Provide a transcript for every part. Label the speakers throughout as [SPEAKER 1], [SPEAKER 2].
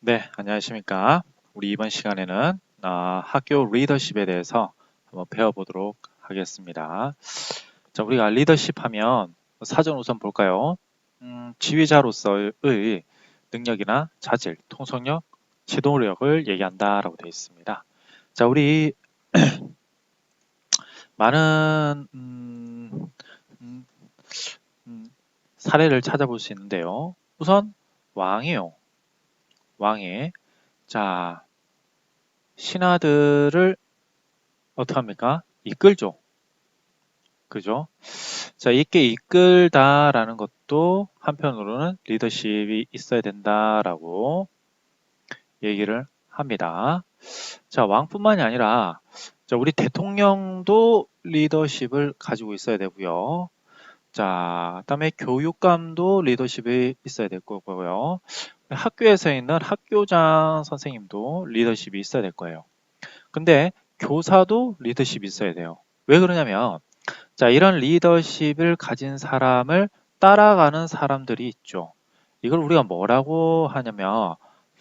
[SPEAKER 1] 네, 안녕하십니까. 우리 이번 시간에는 학교 리더십에 대해서 한번 배워보도록 하겠습니다. 자, 우리가 리더십 하면 사전 우선 볼까요? 지휘자로서의 능력이나 자질, 통솔력, 지도력을 얘기한다라고 되어 있습니다. 자, 우리 많은 음, 음, 사례를 찾아볼 수 있는데요. 우선 왕이요. 왕의 자 신하들을 어떡합니까? 이끌죠. 그죠? 자, 있게 이끌다라는 것도 한편으로는 리더십이 있어야 된다라고 얘기를 합니다. 자, 왕뿐만이 아니라 자, 우리 대통령도 리더십을 가지고 있어야 되고요. 자, 그다음에 교육감도 리더십이 있어야 될 거고요. 학교에서 있는 학교장 선생님도 리더십이 있어야 될 거예요. 근데 교사도 리더십이 있어야 돼요. 왜 그러냐면 자, 이런 리더십을 가진 사람을 따라가는 사람들이 있죠. 이걸 우리가 뭐라고 하냐면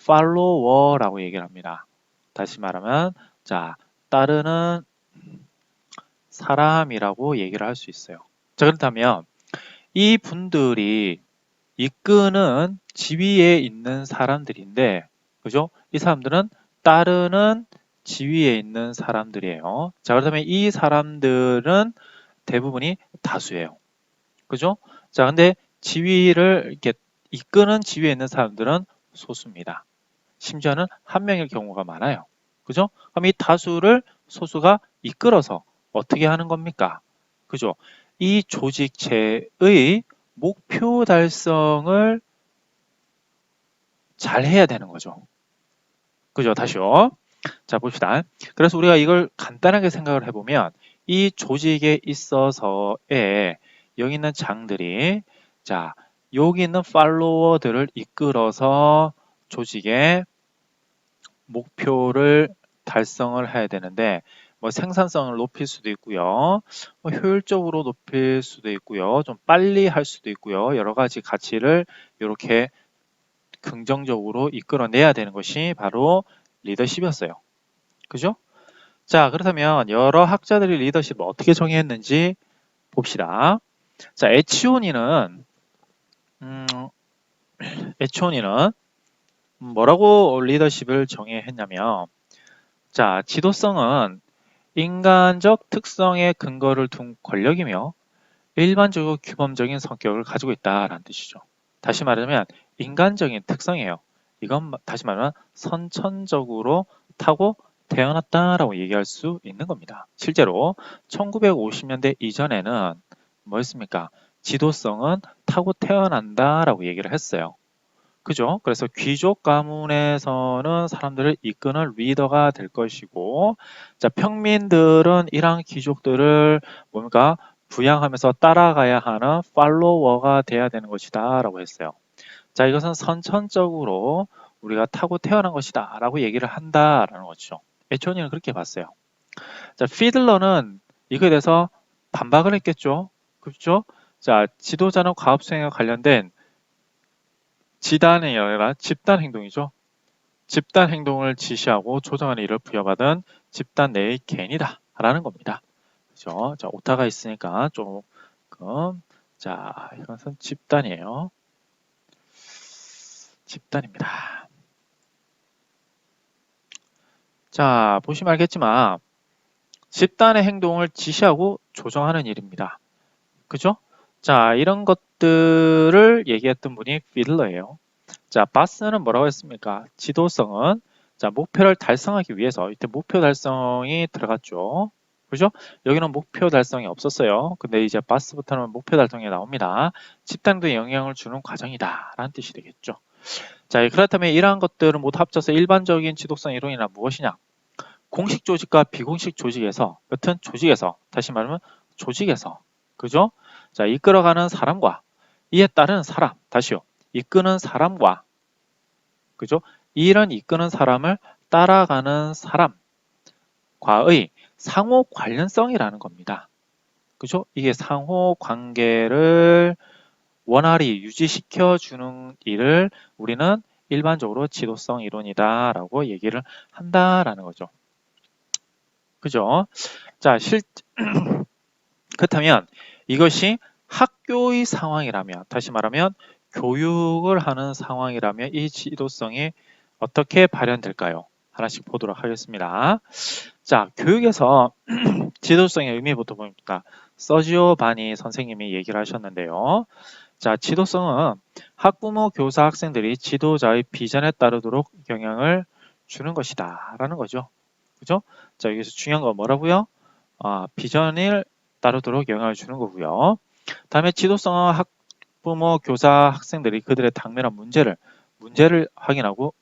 [SPEAKER 1] 팔로워라고 얘기를 합니다. 다시 말하면 자, 따르는 사람이라고 얘기를 할 수 있어요. 자, 그렇다면 이 분들이 이끄는 지위에 있는 사람들인데, 그죠? 이 사람들은 따르는 지위에 있는 사람들이에요. 자, 그렇다면 이 사람들은 대부분이 다수예요. 그죠? 자, 근데 지위를 이렇게 이끄는 지위에 있는 사람들은 소수입니다. 심지어는 한 명일 경우가 많아요. 그죠? 그럼 이 다수를 소수가 이끌어서 어떻게 하는 겁니까? 그죠? 이 조직체의 목표 달성을 잘 해야 되는 거죠. 그죠? 다시요. 자, 봅시다. 그래서 우리가 이걸 간단하게 생각을 해보면 이 조직에 있어서의 여기 있는 장들이 자, 여기 있는 팔로워들을 이끌어서 조직의 목표를 달성을 해야 되는데 뭐 생산성을 높일 수도 있고요. 뭐 효율적으로 높일 수도 있고요. 좀 빨리 할 수도 있고요. 여러 가지 가치를 이렇게 긍정적으로 이끌어내야 되는 것이 바로 리더십이었어요. 그죠? 자, 그렇다면 여러 학자들이 리더십을 어떻게 정의했는지 봅시다. 자, 음, 에치오니는 뭐라고 리더십을 정의했냐면, 자, 지도성은 인간적 특성의 근거를 둔 권력이며 일반적으로 규범적인 성격을 가지고 있다라는 뜻이죠. 다시 말하면 인간적인 특성이에요. 이건 다시 말하면 선천적으로 타고 태어났다라고 얘기할 수 있는 겁니다. 실제로 1950년대 이전에는 뭐였습니까? 지도성은 타고 태어난다라고 얘기를 했어요. 그죠? 그래서 귀족 가문에서는 사람들을 이끄는 리더가 될 것이고, 자, 평민들은 이러한 귀족들을 뭔가 부양하면서 따라가야 하는 팔로워가 돼야 되는 것이다 라고 했어요. 자, 이것은 선천적으로 우리가 타고 태어난 것이다 라고 얘기를 한다라는 거죠. 에초니는 그렇게 봤어요. 자, 피들러는 이거에 대해서 반박을 했겠죠. 그렇죠? 자, 지도자는 과업 수행과 관련된 지단이 아니라 집단 행동이죠. 집단 행동을 지시하고 조정하는 일을 부여받은 집단 내의 개인이다 라는 겁니다. 그죠? 자, 오타가 있으니까 조금 자, 이것은 집단이에요. 집단입니다. 자, 보시면 알겠지만 집단의 행동을 지시하고 조정하는 일입니다. 그죠? 자, 이런 것들을 얘기했던 분이 피들러예요. 자, 바스는 뭐라고 했습니까? 지도성은 자, 목표를 달성하기 위해서 이때 목표 달성이 들어갔죠. 그죠? 여기는 목표 달성이 없었어요. 근데 이제 바스부터는 목표 달성이 나옵니다. 집단도 영향을 주는 과정이다 라는 뜻이 되겠죠. 자, 그렇다면 이러한 것들을 모두 합쳐서 일반적인 지도성 이론이란 무엇이냐? 공식 조직과 비공식 조직에서 여튼 조직에서 다시 말하면 조직에서 그죠? 자, 이끌어가는 사람과 이에 따른 사람 다시요. 이끄는 사람과 그죠? 이런 이끄는 사람을 따라가는 사람과의 상호 관련성이라는 겁니다. 그죠? 이게 상호 관계를 원활히 유지시켜 주는 일을 우리는 일반적으로 지도성 이론이다라고 얘기를 한다라는 거죠. 그죠? 자, 그렇다면 이것이 학교의 상황이라면, 다시 말하면 교육을 하는 상황이라면 이 지도성이 어떻게 발현될까요? 하나씩 보도록 하겠습니다. 자, 교육에서 지도성의 의미부터 봅니다. 서지오 바니 선생님이 얘기를 하셨는데요. 자, 지도성은 학부모, 교사, 학생들이 지도자의 비전에 따르도록 영향을 주는 것이다 라는 거죠. 그죠? 자, 여기서 중요한 건 뭐라고요? 비전을 따르도록 영향을 주는 거고요. 다음에 지도성은 학부모, 교사, 학생들이 그들의 당면한 문제를 확인하고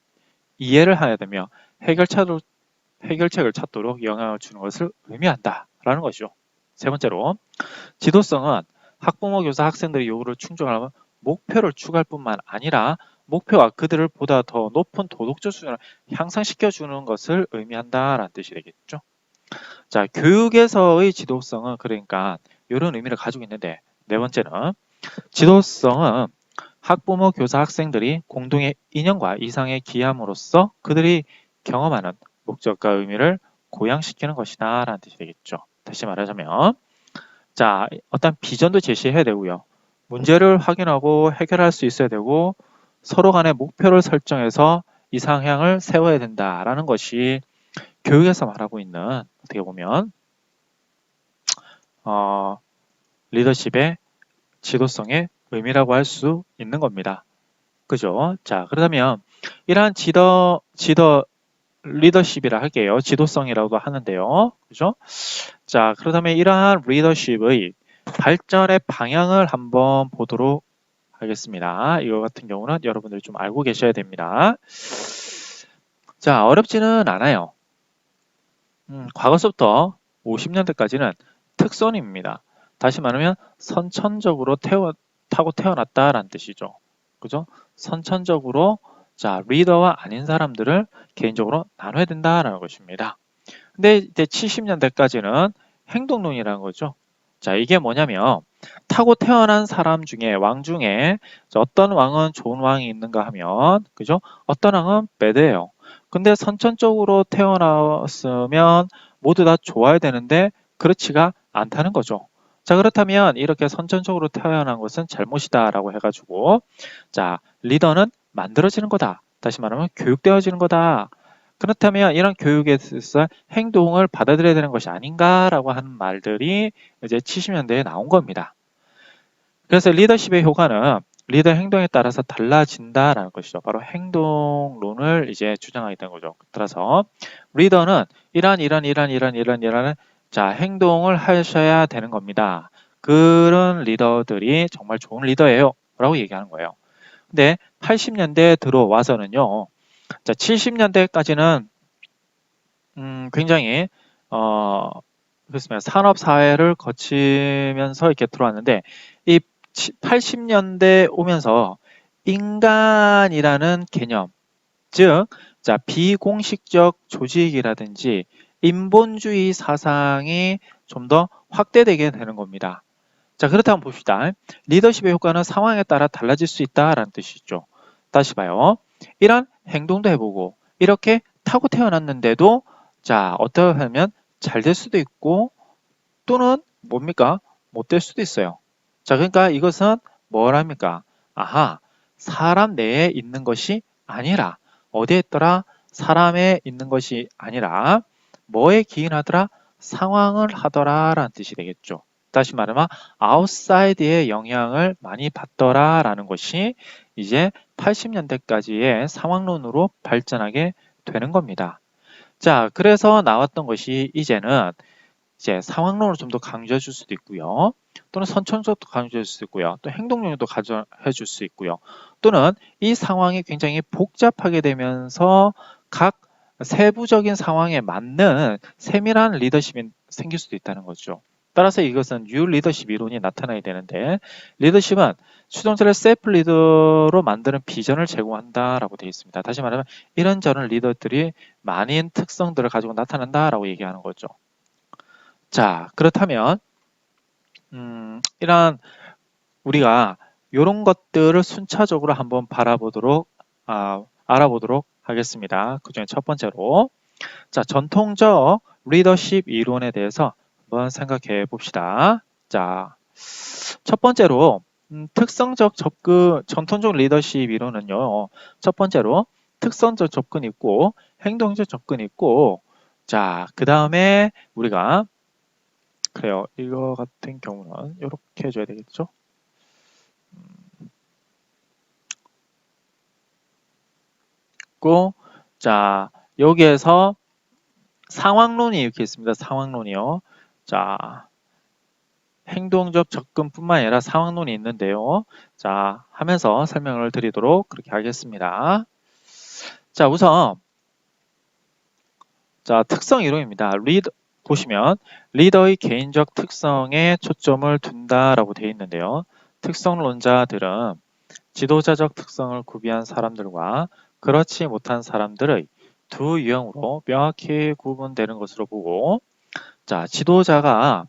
[SPEAKER 1] 이해를 해야 되며 해결책을 찾도록 영향을 주는 것을 의미한다라는 것이죠. 세 번째로, 지도성은 학부모, 교사, 학생들의 요구를 충족하려면 목표를 추구할 뿐만 아니라 목표와 그들을 보다 더 높은 도덕적 수준을 향상시켜주는 것을 의미한다라는 뜻이 되겠죠. 자, 교육에서의 지도성은 그러니까 이런 의미를 가지고 있는데, 네 번째는 지도성은 학부모, 교사, 학생들이 공동의 인연과 이상에 기함으로써 그들이 경험하는 목적과 의미를 고양시키는 것이다 라는 뜻이 되겠죠. 다시 말하자면, 자, 어떤 비전도 제시해야 되고요. 문제를 확인하고 해결할 수 있어야 되고 서로 간의 목표를 설정해서 이상향을 세워야 된다라는 것이 교육에서 말하고 있는, 어떻게 보면 리더십의 지도성의 의미라고 할 수 있는 겁니다. 그죠? 자, 그렇다면 이러한 리더십이라 할게요. 지도성이라고도 하는데요. 그죠? 자, 그렇다면 이러한 리더십의 발전의 방향을 한번 보도록 하겠습니다. 이거 같은 경우는 여러분들이 좀 알고 계셔야 됩니다. 자, 어렵지는 않아요. 과거서부터 50년대까지는 특선입니다. 다시 말하면 선천적으로 타고 태어났다라는 뜻이죠. 그죠? 선천적으로 자, 리더와 아닌 사람들을 개인적으로 나눠야 된다라는 것입니다. 근데 이제 70년대까지는 행동론이라는 거죠. 자, 이게 뭐냐면 타고 태어난 사람 중에 왕 중에 어떤 왕은 좋은 왕이 있는가 하면, 그죠? 어떤 왕은 배드예요. 근데 선천적으로 태어났으면 모두 다 좋아야 되는데 그렇지가 않다는 거죠. 자, 그렇다면 이렇게 선천적으로 태어난 것은 잘못이다라고 해가지고, 자, 리더는 만들어지는 거다. 다시 말하면 교육되어지는 거다. 그렇다면 이런 교육에 있어서 행동을 받아들여야 되는 것이 아닌가라고 하는 말들이 이제 70년대에 나온 겁니다. 그래서 리더십의 효과는 리더 행동에 따라서 달라진다라는 것이죠. 바로 행동론을 이제 주장하게 된 거죠. 따라서 리더는 이러한 자, 행동을 하셔야 되는 겁니다. 그런 리더들이 정말 좋은 리더예요 라고 얘기하는 거예요. 근데 80년대에 들어와서는요, 자, 70년대까지는 굉장히 그렇습니다. 산업 사회를 거치면서 이렇게 들어왔는데, 이 80년대 오면서 인간이라는 개념, 즉, 자, 비공식적 조직이라든지 인본주의 사상이 좀 더 확대되게 되는 겁니다. 자, 그렇다면 봅시다. 리더십의 효과는 상황에 따라 달라질 수 있다라는 뜻이죠. 다시 봐요. 이런 행동도 해보고 이렇게 타고 태어났는데도, 자, 어떻게 하면 잘 될 수도 있고 또는 뭡니까? 못 될 수도 있어요. 자, 그러니까 이것은 뭐랍니까? 아하, 사람 내에 있는 것이 아니라, 어디에 있더라? 사람에 있는 것이 아니라 뭐에 기인하더라? 상황을 하더라 라는 뜻이 되겠죠. 다시 말하면 아웃사이드의 영향을 많이 받더라 라는 것이 이제 80년대까지의 상황론으로 발전하게 되는 겁니다. 자, 그래서 나왔던 것이 이제는 이제 상황론을 좀 더 강조해 줄 수도 있고요. 또는 선천적도 강조해 줄 수 있고요. 또 행동론도 가져해 줄 수 있고요. 또는 이 상황이 굉장히 복잡하게 되면서 각 세부적인 상황에 맞는 세밀한 리더십이 생길 수도 있다는 거죠. 따라서 이것은 뉴 리더십 이론이 나타나야 되는데, 리더십은 추종자를 셀프 리더로 만드는 비전을 제공한다라고 되어 있습니다. 다시 말하면 이런저런 리더들이 많은 특성들을 가지고 나타난다라고 얘기하는 거죠. 자, 그렇다면 이러한 우리가 이런 것들을 순차적으로 한번 바라보도록 알아보도록 하겠습니다. 그 중에 첫 번째로 자, 전통적 리더십 이론에 대해서 한번 생각해 봅시다. 자, 첫 번째로 특성적 접근, 전통적 리더십 이론은요. 첫 번째로 특성적 접근이 있고 행동적 접근이 있고 자, 그 다음에 우리가 그래요. 이거 같은 경우는 이렇게 해줘야 되겠죠? 고, 자, 여기에서 상황론이 이렇게 있습니다. 상황론이요. 자, 행동적 접근뿐만 아니라 상황론이 있는데요. 자, 하면서 설명을 드리도록 그렇게 하겠습니다. 자, 우선 자, 특성 이론입니다. 보시면 리더의 개인적 특성에 초점을 둔다라고 되어 있는데요. 특성론자들은 지도자적 특성을 구비한 사람들과 그렇지 못한 사람들의 두 유형으로 명확히 구분되는 것으로 보고 자, 지도자가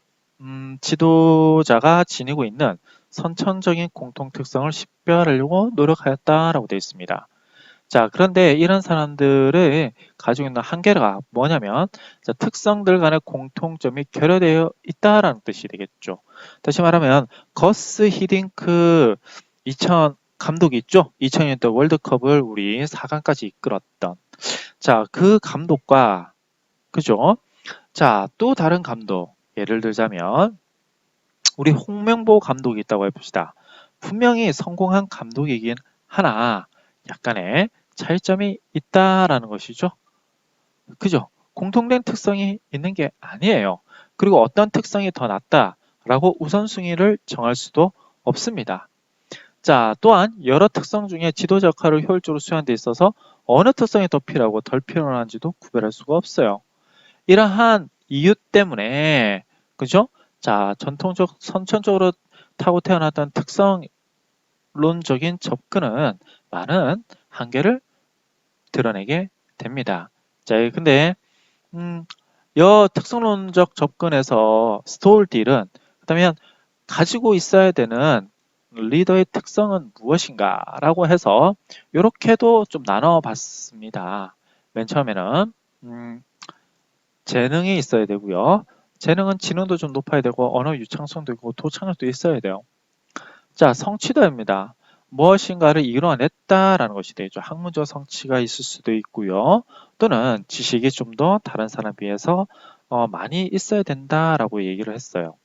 [SPEAKER 1] 지니고 있는 선천적인 공통 특성을 식별하려고 노력하였다라고 되어 있습니다. 자, 그런데 이런 사람들의 가지고 있는 한계가 뭐냐면 자, 특성들 간의 공통점이 결여되어 있다라는 뜻이 되겠죠. 다시 말하면 거스 히딩크 2000 감독이 있죠. 2000년대 월드컵을 우리 4강까지 이끌었던 자, 그 감독과 그죠? 자, 또 다른 감독 예를 들자면 우리 홍명보 감독이 있다고 해봅시다. 분명히 성공한 감독이긴 하나 약간의 차이점이 있다라는 것이죠. 그죠? 공통된 특성이 있는 게 아니에요. 그리고 어떤 특성이 더 낫다라고 우선순위를 정할 수도 없습니다. 자, 또한 여러 특성 중에 지도자 역할을 효율적으로 수행하는 데 있어서 어느 특성이 더 필요하고 덜 필요한지도 구별할 수가 없어요. 이러한 이유 때문에 그죠? 자, 선천적으로 타고 태어났던 특성론적인 접근은 많은 한계를 드러내게 됩니다. 자, 근데 여 특성론적 접근에서 스톨딜은 그렇다면 가지고 있어야 되는 리더의 특성은 무엇인가 라고 해서 이렇게도 좀 나눠 봤습니다. 맨 처음에는 재능이 있어야 되고요. 재능은 지능도 좀 높아야 되고 언어 유창성도 있고 도창력도 있어야 돼요. 자, 성취도입니다. 무엇인가를 이뤄냈다라는 것이 되죠. 학문적 성취가 있을 수도 있고요. 또는 지식이 좀 더 다른 사람에 비해서 많이 있어야 된다라고 얘기를 했어요.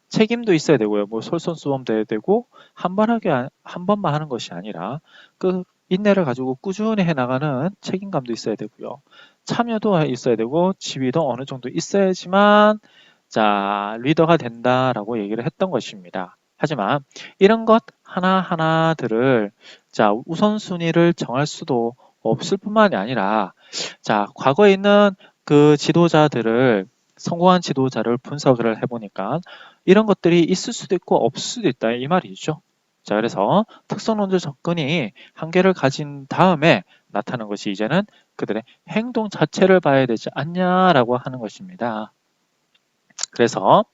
[SPEAKER 1] 책임도 있어야 되고요. 뭐 솔선수범돼야 되고 한 번만 하는 것이 아니라 그 인내를 가지고 꾸준히 해나가는 책임감도 있어야 되고요. 참여도 있어야 되고 지위도 어느 정도 있어야지만 자 리더가 된다라고 얘기를 했던 것입니다. 하지만 이런 것 하나하나들을 자 우선순위를 정할 수도 없을 뿐만이 아니라 자 과거에 있는 그 지도자들을 성공한 지도자를 분석을 해보니까 이런 것들이 있을 수도 있고 없을 수도 있다 이 말이죠. 자 그래서 특성론적 접근이 한계를 가진 다음에 나타나는 것이 이제는 그들의 행동 자체를 봐야 되지 않냐라고 하는 것입니다. 그래서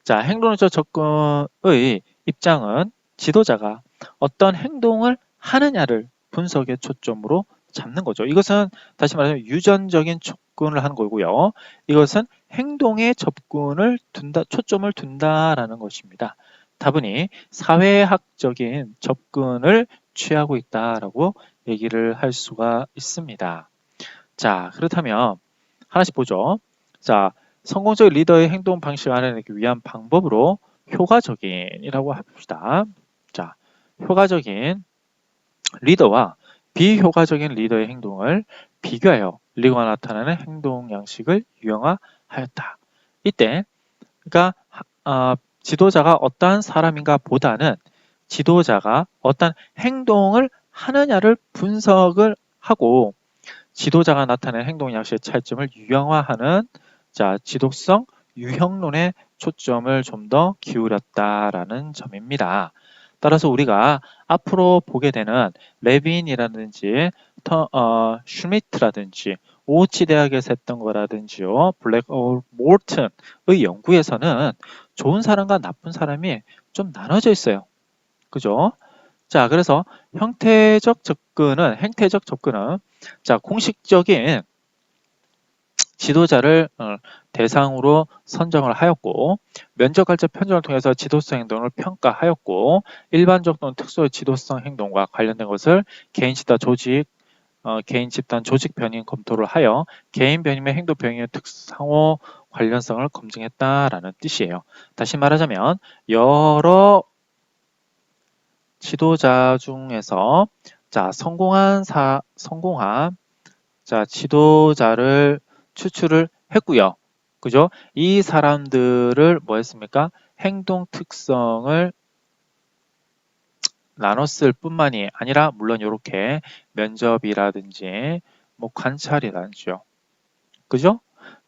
[SPEAKER 1] 자 행동론적 접근의 입장은 지도자가 어떤 행동을 하느냐를 분석의 초점으로 잡는 거죠. 이것은 다시 말하면 유전적인 접근을 하는 거고요. 이것은 행동에 초점을 둔다라는 것입니다. 다분히 사회학적인 접근을 취하고 있다라고 얘기를 할 수가 있습니다. 자, 그렇다면 하나씩 보죠. 자, 성공적 리더의 행동 방식을 알아내기 위한 방법으로 효과적인이라고 합시다. 자, 효과적인 리더와 비효과적인 리더의 행동을 비교하여 리더가 나타나는 행동 양식을 유형화하였다. 이때 그러니까 지도자가 어떠한 사람인가 보다는 지도자가 어떤 행동을 하느냐를 분석을 하고 지도자가 나타낸 행동 양식의 차이점을 유형화하는 자 지도성 유형론에 초점을 좀 더 기울였다라는 점입니다. 따라서 우리가 앞으로 보게 되는 레빈이라든지 슈미트라든지 오치 대학에서 했던 거라든지요, 몰튼의 연구에서는 좋은 사람과 나쁜 사람이 좀 나눠져 있어요. 그죠? 자, 그래서 행태적 접근은 자, 공식적인 지도자를 대상으로 선정을 하였고, 면접관적 편정을 통해서 지도성 행동을 평가하였고, 일반적 또는 특수의 지도성 행동과 관련된 것을 개인 집단 조직 변인 검토를 하여 개인 변임의 행동 변임의 상호 관련성을 검증했다라는 뜻이에요. 다시 말하자면 여러 지도자 중에서 자, 성공한 자, 지도자를 추출을 했고요. 그죠? 이 사람들을 뭐 했습니까? 행동 특성을 나눴을 뿐만이 아니라 물론 이렇게 면접이라든지 뭐 관찰이라든지요. 그죠?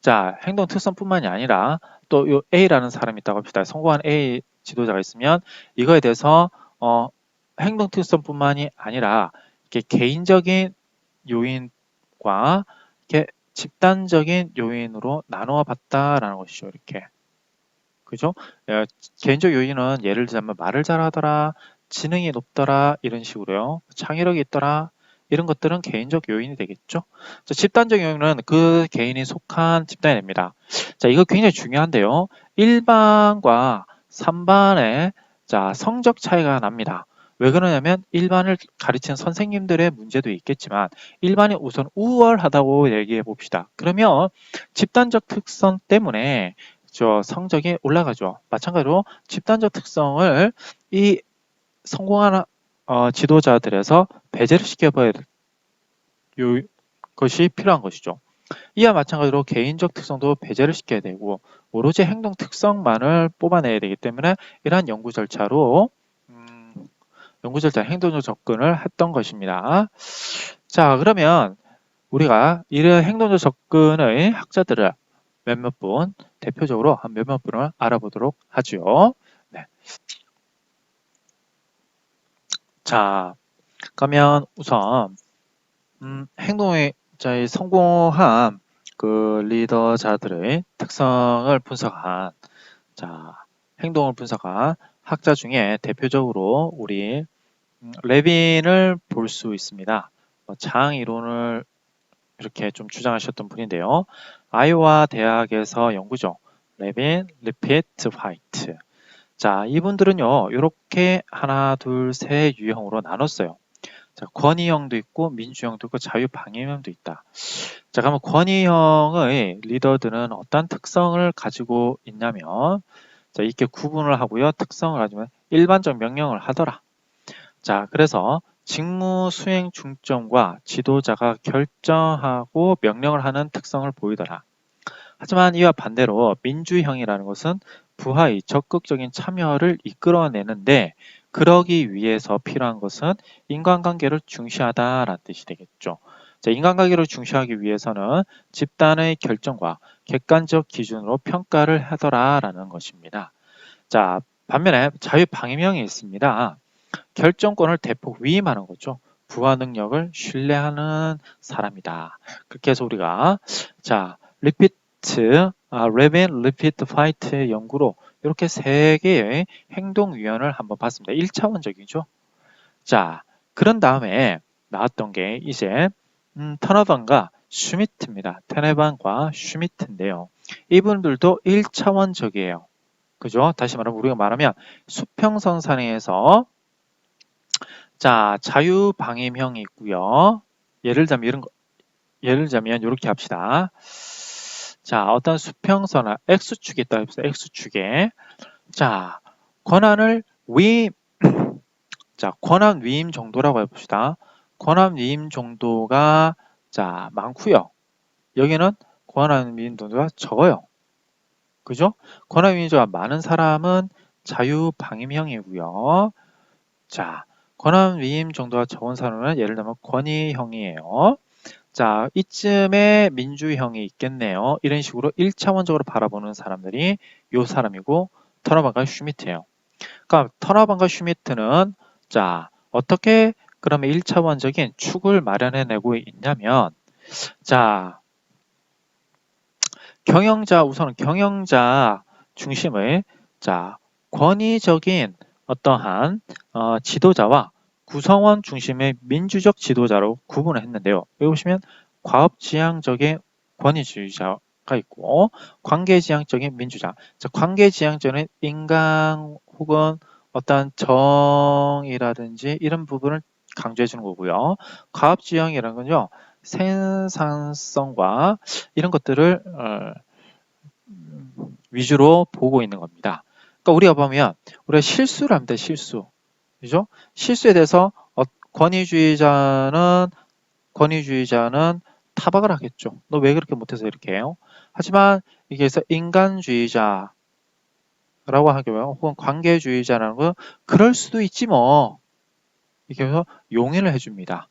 [SPEAKER 1] 자, 행동 특성뿐만이 아니라 또 요 A라는 사람이 있다고 합시다. 성공한 A 지도자가 있으면 이거에 대해서 행동 특성뿐만이 아니라 이렇게 개인적인 요인과 이렇게 집단적인 요인으로 나누어 봤다라는 것이죠. 이렇게. 그죠? 개인적 요인은 예를 들자면 말을 잘하더라, 지능이 높더라 이런 식으로요. 창의력이 있더라 이런 것들은 개인적 요인이 되겠죠. 자, 집단적 요인은 그 개인이 속한 집단이 됩니다. 자, 이거 굉장히 중요한데요. 1반과 3반의 자, 성적 차이가 납니다. 왜 그러냐면 1반을 가르치는 선생님들의 문제도 있겠지만 1반이 우선 우월하다고 얘기해 봅시다. 그러면 집단적 특성 때문에 저 성적이 올라가죠. 마찬가지로 집단적 특성을 이 성공한 지도자들에서 배제를 시켜봐야 될 것이 필요한 것이죠. 이와 마찬가지로 개인적 특성도 배제를 시켜야 되고 오로지 행동 특성만을 뽑아내야 되기 때문에 이러한 연구 절차로 행동적 접근을 했던 것입니다. 자, 그러면 우리가 이런 행동적 접근의 학자들을 대표적으로 한 몇몇 분을 알아보도록 하죠. 네. 자, 그러면 우선 행동의 성공한 그 리더자들의 특성을 분석한 행동을 분석한 학자 중에 대표적으로 우리 레빈을 볼 수 있습니다. 장 이론을 이렇게 좀 주장하셨던 분인데요. 아이오와 대학에서 연구죠. 레빈, 리피트, 화이트. 자, 이분들은요, 이렇게 하나, 둘, 세 유형으로 나눴어요. 자, 권위형도 있고, 민주형도 있고, 자유방임형도 있다. 자, 그러면 권위형의 리더들은 어떤 특성을 가지고 있냐면, 자, 이렇게 구분을 하고요. 특성을 가지면 일반적 명령을 하더라. 자, 그래서 직무 수행 중점과 지도자가 결정하고 명령을 하는 특성을 보이더라. 하지만 이와 반대로 민주형이라는 것은 부하의 적극적인 참여를 이끌어내는데 그러기 위해서 필요한 것은 인간관계를 중시하다라는 뜻이 되겠죠. 자, 인간관계를 중시하기 위해서는 집단의 결정과 객관적 기준으로 평가를 하더라라는 것입니다. 자, 반면에 자유방임형이 있습니다. 결정권을 대폭 위임하는 거죠. 부하 능력을 신뢰하는 사람이다. 그렇게 해서 우리가 레빈, 리피트, 화이트의 연구로 이렇게 세 개의 행동 유형을 한번 봤습니다. 1차원적이죠. 자, 그런 다음에 나왔던 게 이제 터너반과 슈미트입니다. 테네반과 슈미트인데요. 이분들도 1차원적이에요. 그죠? 다시 말하면 우리가 말하면 수평선상에서 자, 자유방임형이 있고요. 예를 들자면 이렇게 합시다. 자, 어떤 수평선을 X축이 있다 해봅시다. X축에. 자, 권한 위임 정도라고 해봅시다. 권한 위임 정도가 많고요. 여기는 권한 위임 정도가 적어요. 그죠? 권한 위임 정도가 많은 사람은 자유방임형이고요. 자, 권한 위임 정도가 적은 사람은 예를 들면 권위형이에요. 자, 이쯤에 민주형이 있겠네요. 이런 식으로 1차원적으로 바라보는 사람들이 이 사람이고 터너반과 슈미트예요. 그러니까 터너반과 슈미트는 어떻게 그러면 1차원적인 축을 마련해내고 있냐면 우선 경영자 중심의 권위적인 어떠한 지도자와 구성원 중심의 민주적 지도자로 구분을 했는데요. 여기 보시면 과업지향적인 권위주의자가 있고 관계지향적인 민주자. 자, 관계지향적인 인간 혹은 어떤 정이라든지 이런 부분을 강조해 주는 거고요. 과업지향이라는 건요. 생산성과 이런 것들을 위주로 보고 있는 겁니다. 그러니까 우리가 보면 우리가 실수를 합니다. 실수. 그죠? 실수에 대해서 권위주의자는 타박을 하겠죠. 너 왜 그렇게 못해서 이렇게 해요? 하지만 이게 서 인간주의자라고 하고요. 혹은 관계주의자라는 건 그럴 수도 있지 뭐. 이렇게 해서 용인을 해줍니다.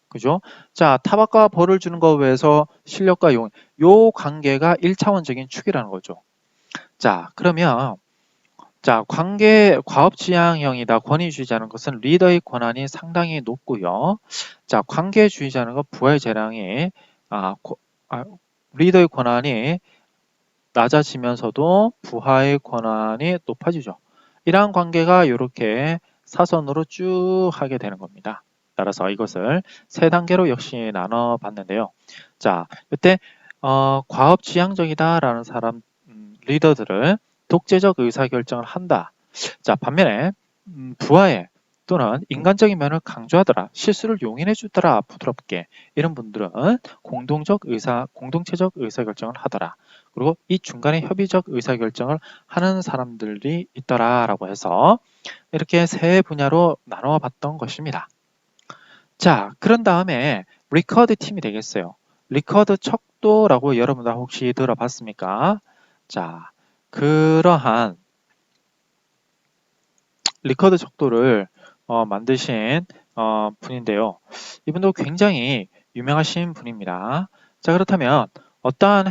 [SPEAKER 1] 그죠? 자, 타박과 벌을 주는 것 외에서 실력과 용인. 요 관계가 1차원적인 축이라는 거죠. 자, 그러면 자, 과업지향형이다. 권위주의자는 것은 리더의 권한이 상당히 높고요. 자, 관계주의자는 것 부하의 재량이 리더의 권한이 낮아지면서도 부하의 권한이 높아지죠. 이러한 관계가 이렇게 사선으로 쭉 하게 되는 겁니다. 따라서 이것을 세 단계로 역시 나눠봤는데요. 자, 이때 과업지향적이다라는 사람 리더들을 독재적 의사결정을 한다. 자, 반면에 부하의 또는 인간적인 면을 강조하더라. 실수를 용인해 주더라. 부드럽게. 이런 분들은 공동체적 의사결정을 하더라. 그리고 이 중간에 협의적 의사결정을 하는 사람들이 있더라라고 해서 이렇게 세 분야로 나눠 봤던 것입니다. 자, 그런 다음에 리커드 팀이 되겠어요. 리커드 척도라고 여러분들 혹시 들어봤습니까? 자, 그러한 리커드 척도를 만드신 분인데요. 이분도 굉장히 유명하신 분입니다. 자, 그렇다면 어떠한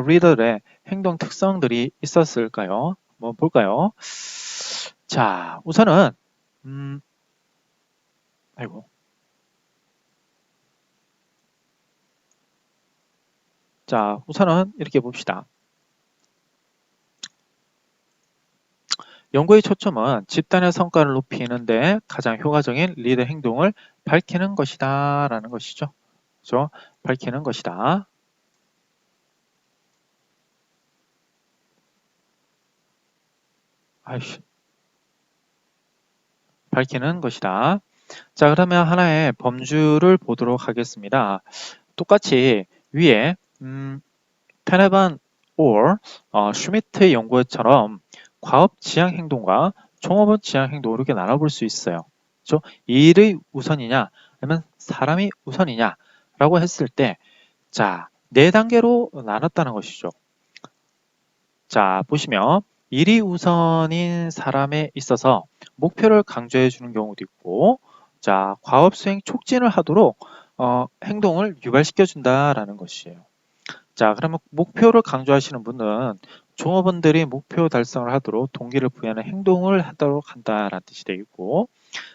[SPEAKER 1] 리더들의 행동 특성들이 있었을까요? 한번 볼까요? 자, 우선은 아이고. 자, 우선은 이렇게 봅시다. 연구의 초점은 집단의 성과를 높이는데 가장 효과적인 리더 행동을 밝히는 것이다 라는 것이죠. 그렇죠? 밝히는 것이다. 밝히는 것이다. 자, 그러면 하나의 범주를 보도록 하겠습니다. 똑같이 위에 페네반 or 슈미트의 연구처럼 과업 지향 행동과 종업원 지향 행동을 이렇게 나눠볼 수 있어요. 그렇죠? 일의 우선이냐 아니면 사람이 우선이냐 라고 했을 때 자, 네 단계로 나눴다는 것이죠. 자, 보시면 일이 우선인 사람에 있어서 목표를 강조해 주는 경우도 있고 자, 과업 수행 촉진을 하도록 행동을 유발시켜 준다라는 것이에요. 자, 그러면 목표를 강조하시는 분은 종업원들이 목표 달성을 하도록 동기를 부여하는 행동을 하도록 한다라는 뜻이 되겠고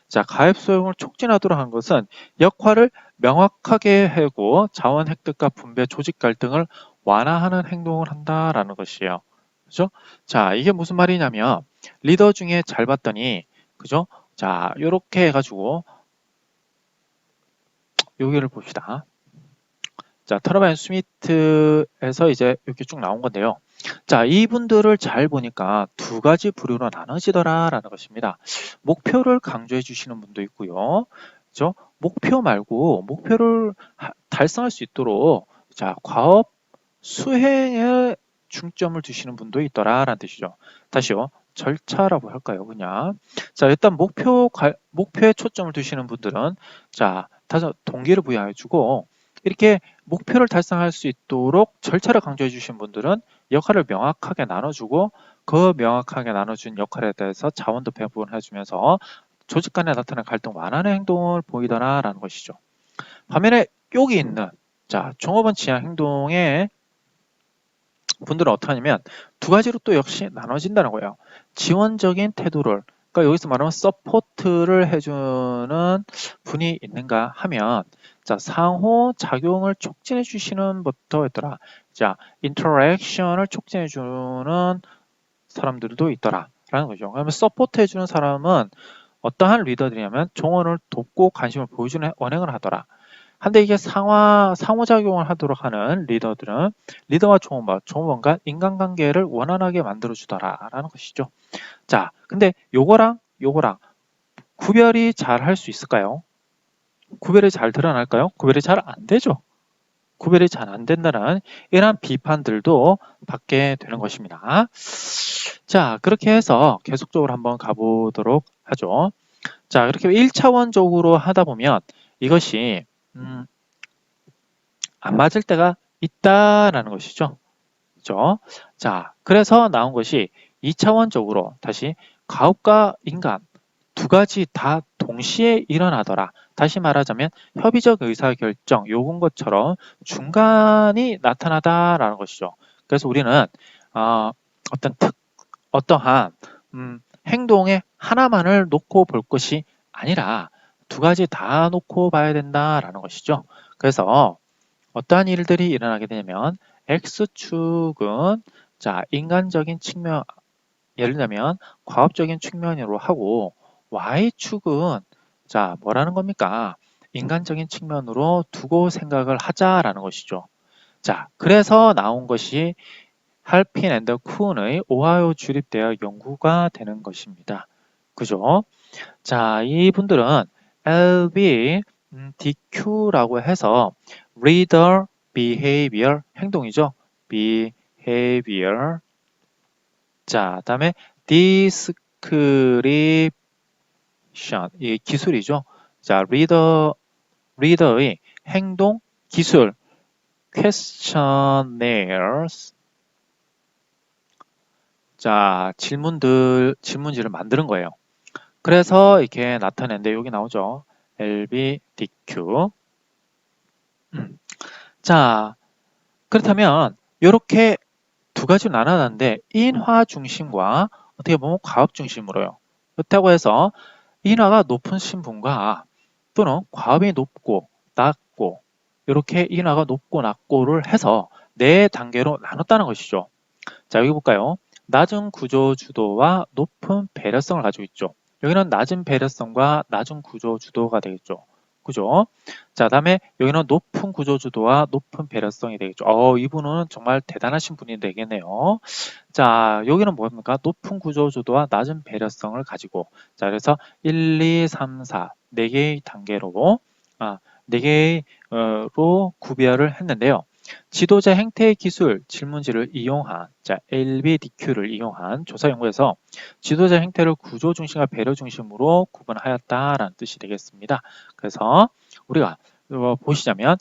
[SPEAKER 1] 자, 가입 소용을 촉진하도록 한 것은 역할을 명확하게 하고 자원 획득과 분배, 조직 갈등을 완화하는 행동을 한다라는 것이에요. 그죠? 자, 이게 무슨 말이냐면 리더 중에 잘 봤더니 그죠? 자, 요렇게 해가지고 여기를 봅시다. 자, 터너바 앤 스미트에서 이제 이렇게 쭉 나온 건데요. 자, 이분들을 잘 보니까 두 가지 부류로 나눠지더라라는 것입니다. 목표를 강조해 주시는 분도 있고요. 그죠? 목표 말고 목표를 달성할 수 있도록 자, 과업 수행에 중점을 두시는 분도 있더라라는 뜻이죠. 다시요. 절차라고 할까요? 그냥. 자, 일단 목표에 초점을 두시는 분들은 자, 다시 동기를 부여해 주고 이렇게 목표를 달성할 수 있도록 절차를 강조해 주신 분들은 역할을 명확하게 나눠주고 그 명확하게 나눠준 역할에 대해서 자원도 배분해 주면서 조직 간에 나타나는 갈등 완화하는 행동을 보이더라라는 것이죠. 반면에 여기 있는 자, 종업원 지향 행동의 분들은 어떻게 하냐면 두 가지로 또 역시 나눠진다는 거예요. 지원적인 태도를 그러니까 여기서 말하면 서포트를 해주는 분이 있는가 하면 자 상호 작용을 촉진해 주시는 부터 있더라. 자 인터랙션을 촉진해 주는 사람들도 있더라. 라는 거죠. 그러면 서포트 해주는 사람은 어떠한 리더들이냐면 종언을 돕고 관심을 보여주는 언행을 하더라. 한데 이게 상호작용을 하도록 하는 리더들은 리더와 종업원과 인간관계를 원활하게 만들어주더라 라는 것이죠. 자, 근데 요거랑 구별이 잘 할 수 있을까요? 구별이 잘 드러날까요? 구별이 잘 안 되죠. 구별이 잘 안 된다는 이러한 비판들도 받게 되는 것입니다. 자, 그렇게 해서 계속적으로 한번 가보도록 하죠. 자, 이렇게 1차원적으로 하다 보면 이것이 안 맞을 때가 있다라는 것이죠. 그죠? 자, 그래서 나온 것이 2차원적으로 다시 가업과 인간 두 가지 다 동시에 일어나더라. 다시 말하자면 협의적 의사결정 요건 것처럼 중간이 나타나다라는 것이죠. 그래서 우리는 어떤 어떠한 행동의 하나만을 놓고 볼 것이 아니라 두 가지 다 놓고 봐야 된다라는 것이죠. 그래서 어떠한 일들이 일어나게 되냐면 X축은 자 인간적인 측면 예를 들면 과학적인 측면으로 하고 Y축은 자 뭐라는 겁니까? 인간적인 측면으로 두고 생각을 하자라는 것이죠. 자 그래서 나온 것이 할핀 앤더 쿤의 오하이오 주립대학 연구가 되는 것입니다. 그죠? 자 이분들은 LB DQ라고 해서 Reader Behavior 행동이죠. Behavior 자 다음에 Description 이 기술이죠. 자 리더의 행동 기술 Questionnaires 자 질문지를 만드는 거예요. 그래서 이렇게 나타내는데 여기 나오죠. LBDQ 자 그렇다면 이렇게 두 가지로 나눠놨는데 인화 중심과 어떻게 보면 과업 중심으로요. 그렇다고 해서 인화가 높은 신분과 또는 과업이 높고 낮고 이렇게 인화가 높고 낮고를 해서 네 단계로 나눴다는 것이죠. 자 여기 볼까요? 낮은 구조 주도와 높은 배려성을 가지고 있죠. 여기는 낮은 배려성과 낮은 구조 주도가 되겠죠. 그죠? 자, 다음에 여기는 높은 구조주도와 높은 배려성이 되겠죠. 이분은 정말 대단하신 분이 되겠네요. 자, 여기는 뭡니까? 높은 구조주도와 낮은 배려성을 가지고 자, 그래서 1, 2, 3, 4 4개의 단계로 4개로 구별을 했는데요. 지도자 행태의 기술 질문지를 이용한 자, LBDQ를 이용한 조사 연구에서 지도자 행태를 구조 중심과 배려 중심으로 구분하였다라는 뜻이 되겠습니다. 그래서 우리가 보시자면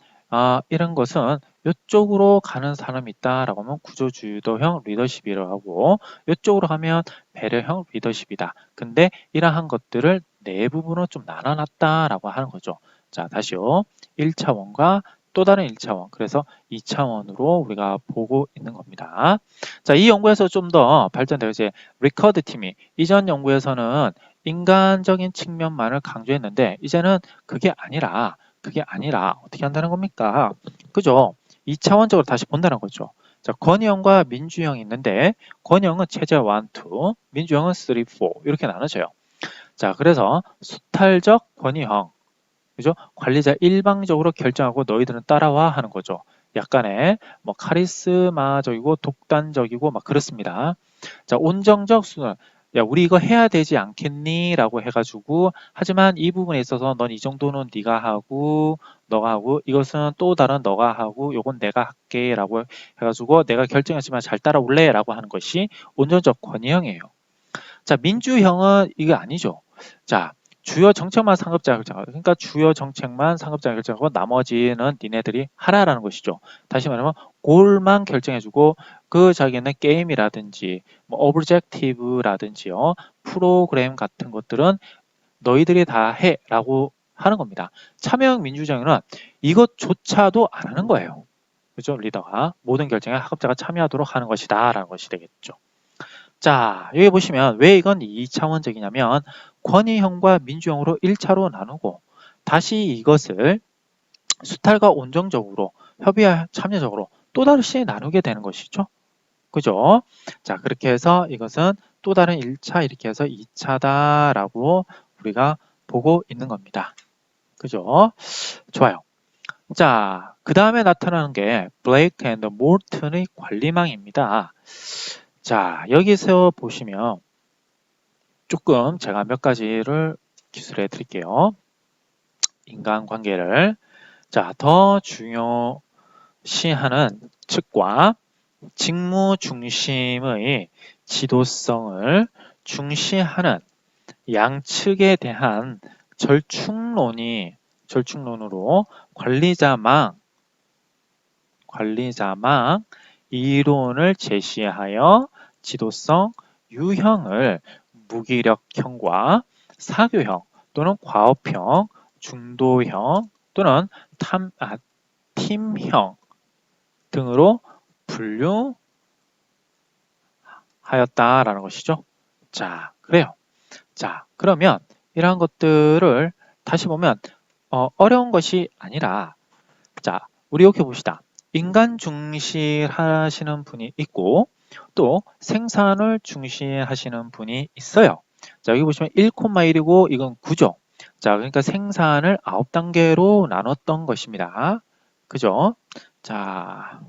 [SPEAKER 1] 이런 것은 이쪽으로 가는 사람이 있다라고 하면 구조주도형 리더십이라고 하고 이쪽으로 가면 배려형 리더십이다. 근데 이러한 것들을 네 부분으로 좀 나눠놨다라고 하는 거죠. 자, 다시요. 1차원과 또 다른 1차원, 그래서 2차원으로 우리가 보고 있는 겁니다. 자, 이 연구에서 좀 더 발전되고 이제 리커드 팀이 이전 연구에서는 인간적인 측면만을 강조했는데 이제는 그게 아니라 어떻게 한다는 겁니까? 그죠? 2차원적으로 다시 본다는 거죠. 자, 권위형과 민주형이 있는데 권위형은 체제 1, 2, 민주형은 3, 4 이렇게 나눠져요. 자, 그래서 수탈적 권위형 그죠? 관리자 일방적으로 결정하고 너희들은 따라와 하는 거죠. 약간의 뭐 카리스마적이고 독단적이고 막 그렇습니다. 자, 온정적 수는 야, 우리 이거 해야 되지 않겠니? 라고 해가지고 하지만 이 부분에 있어서 넌 이 정도는 네가 하고 너가 하고 이것은 또 다른 너가 하고 요건 내가 할게 라고 해가지고 내가 결정했지만 잘 따라올래? 라고 하는 것이 온정적 권위형이에요. 자, 민주형은 이게 아니죠. 자, 주요 정책만 상급자 결정하고 그러니까 주요 정책만 상급자 결정하고 나머지는 니네들이 하라라는 것이죠. 다시 말하면 골만 결정해주고 그 자기는 게임이라든지 뭐 오브젝티브라든지요 프로그램 같은 것들은 너희들이 다 해라고 하는 겁니다. 참여형 민주주의는 이것조차도 안 하는 거예요. 그죠? 리더가 모든 결정에 학업자가 참여하도록 하는 것이다 라는 것이 되겠죠. 자, 여기 보시면 왜 이건 2차원적이냐면 권위형과 민주형으로 1차로 나누고 다시 이것을 수탈과 온정적으로 협의와 참여적으로 또 다시 나누게 되는 것이죠. 그죠? 자, 그렇게 해서 이것은 또 다른 1차 이렇게 해서 2차다라고 우리가 보고 있는 겁니다. 그죠? 좋아요. 자, 그 다음에 나타나는 게 블레이크 앤드 몰튼의 관리망입니다. 자, 여기서 보시면 조금 제가 몇 가지를 기술해 드릴게요. 인간관계를. 자, 더 중요시하는 측과 직무 중심의 지도성을 중시하는 양측에 대한 절충론으로 관리자망 이론을 제시하여 지도성 유형을 무기력형과 사교형 또는 과업형, 중도형 또는 팀형 등으로 분류하였다라는 것이죠. 자, 그래요. 자, 그러면 이러한 것들을 다시 보면 어려운 것이 아니라, 자, 우리 이렇게 봅시다. 인간 중시하시는 분이 있고 또 생산을 중시하시는 분이 있어요. 자, 여기 보시면 1,1이고 이건 9죠. 자, 그러니까 생산을 9단계로 나눴던 것입니다. 그죠? 자,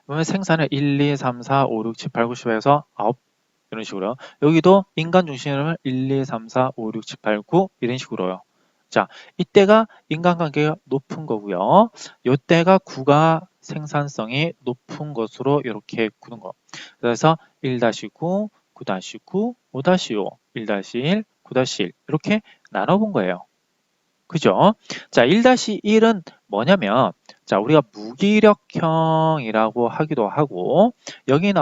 [SPEAKER 1] 그러면 생산을 1, 2, 3, 4, 5, 6, 7, 8, 9, 10에서 9 이런 식으로요. 여기도 인간 중심을 1, 2, 3, 4, 5, 6, 7, 8, 9 이런 식으로요. 자, 이때가 인간관계가 높은 거고요. 이때가 9가 생산성이 높은 것으로 이렇게 구는 거. 그래서 1-9, 9-9, 5-5, 1-1, 9-1 이렇게 나눠본 거예요. 그죠? 자, 1-1은 뭐냐면, 자, 우리가 무기력형이라고 하기도 하고, 여기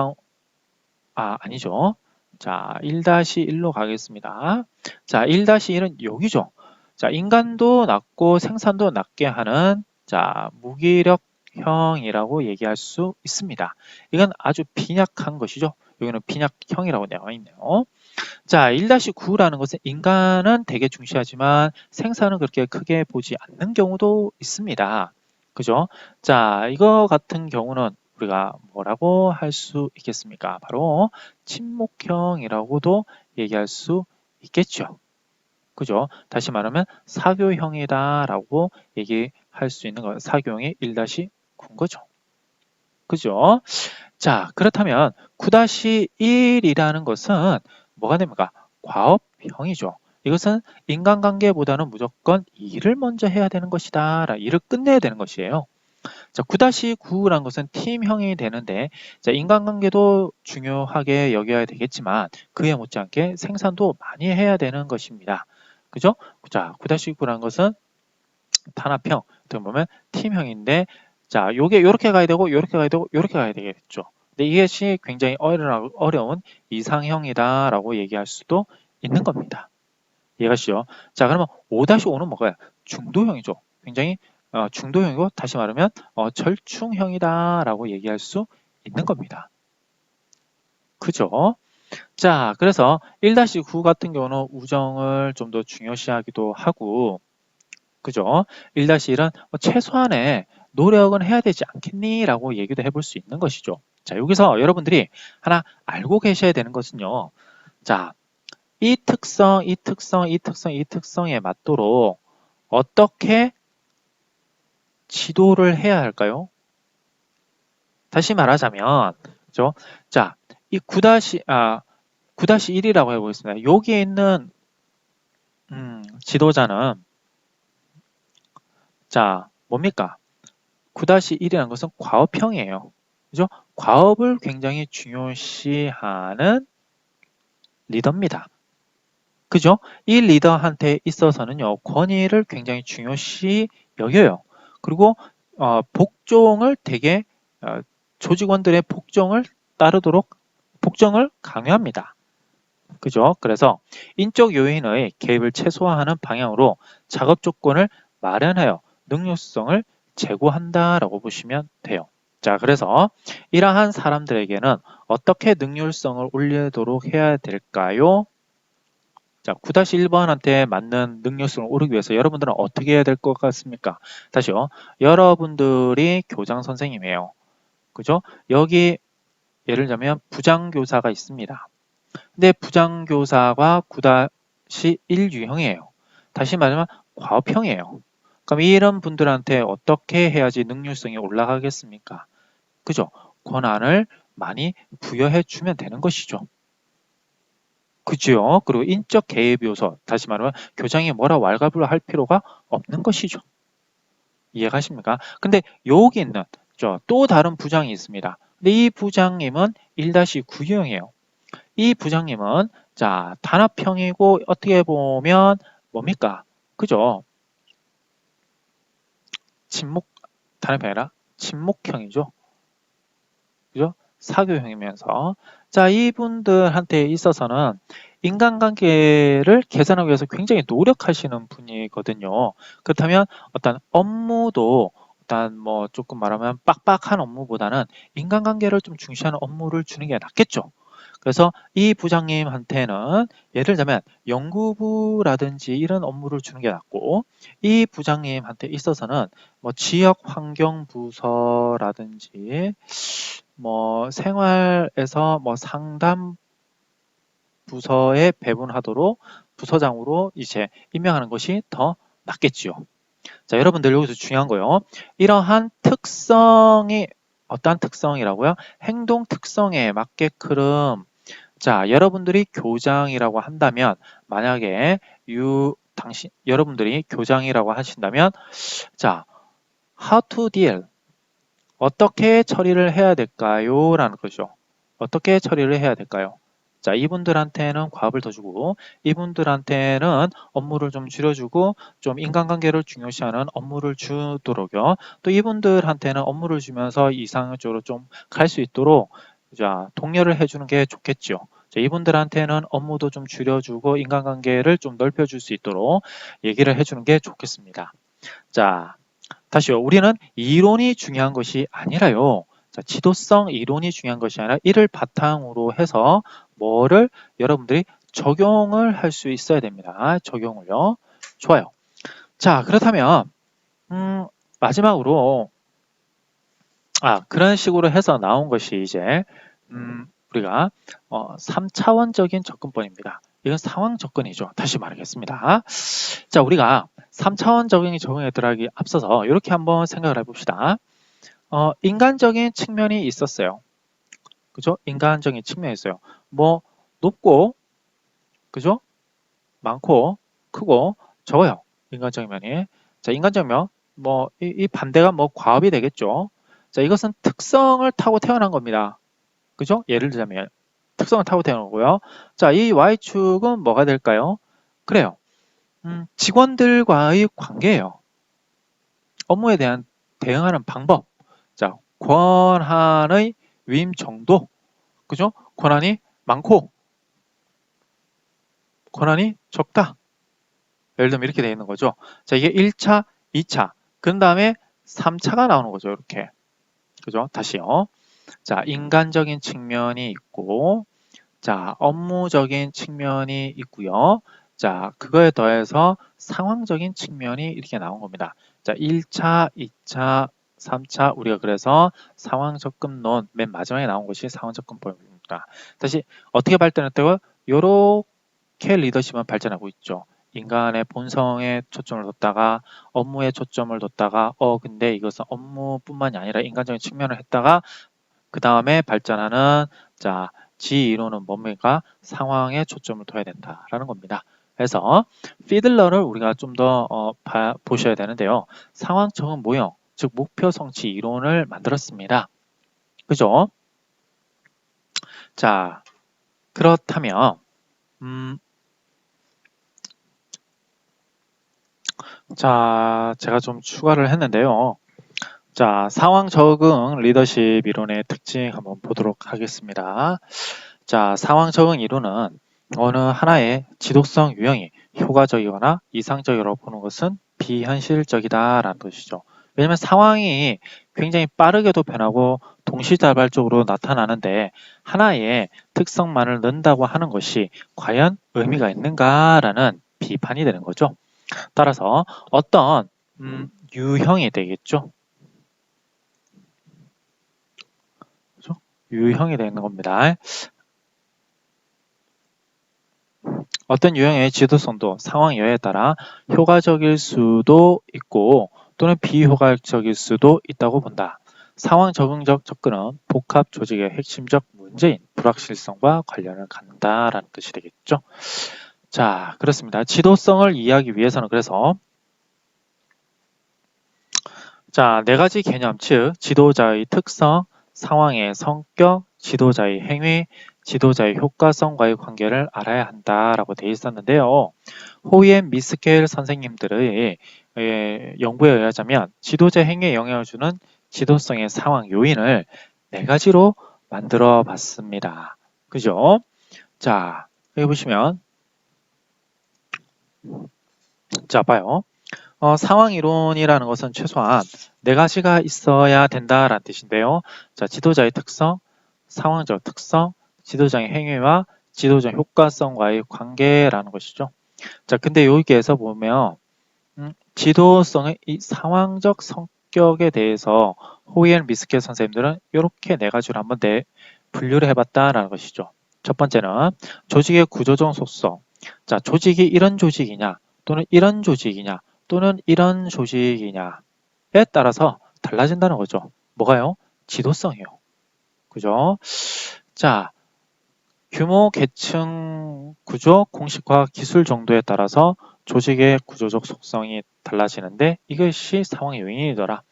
[SPEAKER 1] 아니죠. 자, 1-1로 가겠습니다. 자, 1-1은 여기죠. 자, 인간도 낮고 생산도 낮게 하는, 자, 무기력형이라고 얘기할 수 있습니다. 이건 아주 빈약한 것이죠. 여기는 빈약형이라고 나와 있네요. 자, 1-9라는 것은 인간은 되게 중시하지만 생산은 그렇게 크게 보지 않는 경우도 있습니다. 그죠? 자, 이거 같은 경우는 우리가 뭐라고 할 수 있겠습니까? 바로 친목형이라고도 얘기할 수 있겠죠. 그죠? 다시 말하면 사교형이다라고 얘기할 수 있는 거, 사교형이 1-9인 거죠. 그죠? 자, 그렇다면 9-1이라는 것은 뭐가 됩니까? 과업형이죠. 이것은 인간관계보다는 무조건 일을 먼저 해야 되는 것이다. 일을 끝내야 되는 것이에요. 자, 9-9라는 것은 팀형이 되는데, 자, 인간관계도 중요하게 여겨야 되겠지만, 그에 못지않게 생산도 많이 해야 되는 것입니다. 그죠? 자, 9-9라는 것은 탄압형, 어떻게 보면 팀형인데, 자, 요게 요렇게 가야 되고, 요렇게 가야 되고, 요렇게 가야 되겠죠. 근데 이것이 굉장히 어려운 이상형이다라고 얘기할 수도 있는 겁니다. 이해가시죠? 자, 그러면 5-5는 뭐가요? 중도형이죠. 굉장히 중도형이고, 다시 말하면 절충형이다라고 얘기할 수 있는 겁니다. 그죠? 자, 그래서 1-9 같은 경우는 우정을 좀 더 중요시하기도 하고, 그죠? 1-1은 최소한의 노력은 해야 되지 않겠니? 라고 얘기도 해볼 수 있는 것이죠. 자, 여기서 여러분들이 하나 알고 계셔야 되는 것은요. 자, 이 특성, 이 특성, 이 특성, 이 특성에 맞도록 어떻게 지도를 해야 할까요? 다시 말하자면, 그죠? 자, 이 9-1이라고 해보겠습니다. 여기에 있는 지도자는 자, 뭡니까? 9-1이라는 것은 과업형이에요. 그죠? 과업을 굉장히 중요시하는 리더입니다. 그죠? 이 리더한테 있어서는요, 권위를 굉장히 중요시 여겨요. 그리고 복종을 되게 조직원들의 복종을 따르도록 복종을 강요합니다. 그죠? 그래서 인적 요인의 개입을 최소화하는 방향으로 작업 조건을 마련하여 능률성을 제고한다라고 보시면 돼요. 자, 그래서 이러한 사람들에게는 어떻게 능률성을 올리도록 해야 될까요? 자, 9-1번한테 맞는 능력성을 오르기 위해서 여러분들은 어떻게 해야 될 것 같습니까? 다시요. 여러분들이 교장 선생님이에요. 그죠? 여기 예를 들면 부장교사가 있습니다. 근데 부장교사가 것이 1유형이에요. 다시 말하면 과업형이에요. 그럼 이런 분들한테 어떻게 해야지 능률성이 올라가겠습니까? 그죠? 권한을 많이 부여해 주면 되는 것이죠. 그죠? 그리고 인적 개입 요소, 다시 말하면 교장이 뭐라 왈가불로 할 필요가 없는 것이죠. 이해가십니까? 근데 여기는 또 다른 부장이 있습니다. 근데 이 부장님은 1-9유형이에요. 이 부장님은 단합형이고 어떻게 보면 뭡니까? 그죠? 단합이 아니라 친목형이죠. 그죠? 사교형이면서 이분들한테 있어서는 인간관계를 개선하기 위해서 굉장히 노력하시는 분이거든요. 그렇다면 어떤 업무도 일단 뭐 조금 말하면 빡빡한 업무보다는 인간관계를 좀 중시하는 업무를 주는 게 낫겠죠. 그래서 이 부장님한테는 예를 들면 연구부라든지 이런 업무를 주는 게 낫고, 이 부장님한테 있어서는 뭐 지역환경부서라든지 뭐 생활에서 뭐 상담 부서에 배분하도록 부서장으로 이제 임명하는 것이 더 낫겠지요. 여러분들 여기서 중요한 거요. 이러한 특성이 어떠한 특성이라고요? 행동 특성에 맞게끔 여러분들이 교장이라고 한다면, 만약에 여러분들이 교장이라고 하신다면, how to deal, 어떻게 처리를 해야 될까요? 라는 거죠. 어떻게 처리를 해야 될까요? 이분들한테는 과업을 더 주고, 이분들한테는 업무를 좀 줄여주고, 좀 인간관계를 중요시하는 업무를 주도록요. 또 이분들한테는 업무를 주면서 이상적으로 좀 갈 수 있도록 독려를 해주는 게 좋겠죠. 이분들한테는 업무도 좀 줄여주고, 인간관계를 좀 넓혀줄 수 있도록 얘기를 해주는 게 좋겠습니다. 다시요. 우리는 이론이 중요한 것이 아니라요. 지도성 이론이 중요한 것이 아니라 이를 바탕으로 해서 뭐를 여러분들이 적용을 할 수 있어야 됩니다. 적용을요. 좋아요. 그렇다면 마지막으로 그런 식으로 해서 나온 것이 이제 우리가 3차원적인 접근법입니다. 이건 상황 접근이죠. 다시 말하겠습니다. 우리가 3차원적인 적응에 들어가기 앞서서 이렇게 한번 생각을 해봅시다. 인간적인 측면이 있었어요. 그죠? 인간적인 측면이 있어요. 뭐 높고, 그죠? 많고, 크고, 적어요. 인간적인 면이. 인간적 면, 이 반대가 과업이 되겠죠. 이것은 특성을 타고 태어난 겁니다. 그죠? 예를 들자면 특성을 타고 태어난 거고요. 이 Y축은 뭐가 될까요? 그래요. 직원들과의 관계예요. 업무에 대한 대응하는 방법. 권한의 위임 정도. 그죠? 권한이 많고, 권한이 적다. 예를 들면 이렇게 되어 있는 거죠. 이게 1차, 2차, 그 다음에 3차가 나오는 거죠. 이렇게. 그죠? 다시요. 인간적인 측면이 있고, 업무적인 측면이 있고요. 그거에 더해서 상황적인 측면이 이렇게 나온 겁니다. 1차, 2차, 3차, 우리가 그래서 상황 접근론, 맨 마지막에 나온 것이 상황 접근법입니다. 다시 어떻게 발전했다고요? 요렇게 리더십은 발전하고 있죠. 인간의 본성에 초점을 뒀다가 업무에 초점을 뒀다가 근데 이것은 업무뿐만이 아니라 인간적인 측면을 했다가 그 다음에 발전하는 G 이론은 뭡니까? 상황에 초점을 둬야 된다라는 겁니다. 그래서 피들러를 우리가 좀 더 보셔야 되는데요. 상황 적응 모형, 즉 목표 성취 이론을 만들었습니다. 그죠? 그렇다면 제가 좀 추가를 했는데요. 상황 적응 리더십 이론의 특징 한번 보도록 하겠습니다. 상황 적응 이론은 어느 하나의 지독성 유형이 효과적이거나 이상적이라고 보는 것은 비현실적이다라는 것이죠. 왜냐하면 상황이 굉장히 빠르게도 변하고 동시다발적으로 나타나는데 하나의 특성만을 넣는다고 하는 것이 과연 의미가 있는가라는 비판이 되는 거죠. 따라서 어떤 유형이 되겠죠. 그죠? 유형이 되는 겁니다. 어떤 유형의 지도성도 상황 여하에 따라 효과적일 수도 있고 또는 비효과적일 수도 있다고 본다. 상황 적응적 접근은 복합 조직의 핵심적 문제인 불확실성과 관련을 갖는다라는 뜻이 되겠죠. 자, 그렇습니다. 지도성을 이해하기 위해서는 그래서 자, 네 가지 개념, 즉 지도자의 특성, 상황의 성격, 지도자의 행위, 지도자의 효과성과의 관계를 알아야 한다라고 되어 있었는데요. 호이앤 미스켈 선생님들의 연구에 의하자면 지도자 행위에 영향을 주는 지도성의 상황 요인을 네 가지로 만들어 봤습니다. 그죠? 자, 여기 보시면 자, 봐요. 상황 이론이라는 것은 최소한 네 가지가 있어야 된다라는 뜻인데요. 자, 지도자의 특성, 상황적 특성, 지도자의 행위와 지도자 효과성과의 관계라는 것이죠. 자, 근데 여기에서 보면 지도성의 이 상황적 성격에 대해서 호이앤 미스켈 선생님들은 이렇게 네 가지로 한번 분류를 해봤다라는 것이죠. 첫 번째는 조직의 구조적 속성. 자, 조직이 이런 조직이냐 또는 이런 조직이냐 또는 이런 조직이냐에 따라서 달라진다는 거죠. 뭐가요? 지도성이요. 그죠? 자, 규모, 계층, 구조, 공식화, 기술 정도에 따라서 조직의 구조적 속성이 달라지는데 이것이 상황의 요인이더라.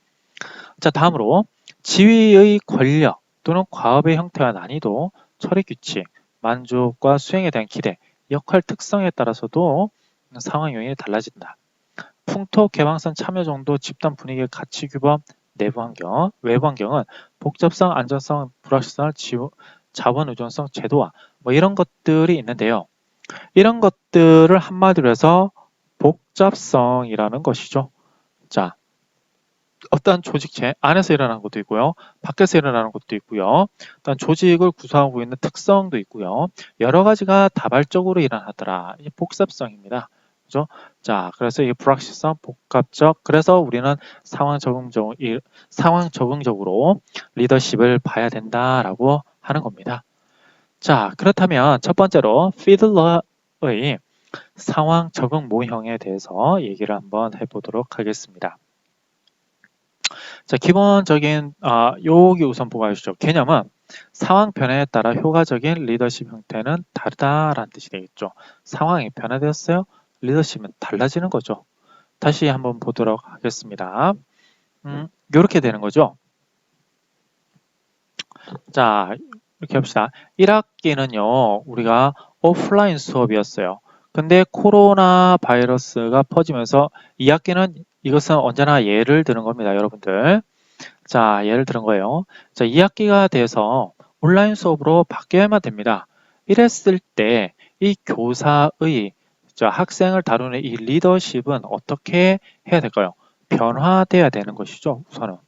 [SPEAKER 1] 자, 다음으로 지위의 권력 또는 과업의 형태와 난이도, 처리 규칙, 만족과 수행에 대한 기대, 역할 특성에 따라서도 상황 요인이 달라진다. 풍토, 개방성, 참여 정도, 집단 분위기의 가치 규범, 내부 환경, 외부 환경은 복잡성, 안전성, 불확실성을 자본 의존성, 제도화 뭐 이런 것들이 있는데요. 이런 것들을 한마디로 해서 복잡성이라는 것이죠. 자, 어떤 조직체 안에서 일어나는 것도 있고요. 밖에서 일어나는 것도 있고요. 어떤 조직을 구성하고 있는 특성도 있고요. 여러 가지가 다발적으로 일어나더라. 이 복잡성입니다. 그죠? 자, 그래서 이게 불확실성, 복합적. 그래서 우리는 상황 적응적으로 리더십을 봐야 된다라고 하는 겁니다. 자, 그렇다면 첫 번째로 피들러의 상황 적응 모형에 대해서 얘기를 한번 해보도록 하겠습니다. 자, 기본적인 여기 우선 보고 가시죠. 개념은 상황 변화에 따라 효과적인 리더십 형태는 다르다라는 뜻이 되겠죠. 상황이 변화되었어요. 리더십은 달라지는 거죠. 다시 한번 보도록 하겠습니다. 이렇게 되는 거죠. 자, 이렇게 합시다. 1학기는요, 우리가 오프라인 수업이었어요. 근데 코로나 바이러스가 퍼지면서 2학기는 이것은 언제나 예를 드는 겁니다, 여러분들. 자, 예를 들은 거예요. 자, 2학기가 돼서 온라인 수업으로 바뀌어야만 됩니다. 이랬을 때 이 교사의 학생을 다루는 이 리더십은 어떻게 해야 될까요? 변화돼야 되는 것이죠, 우선은.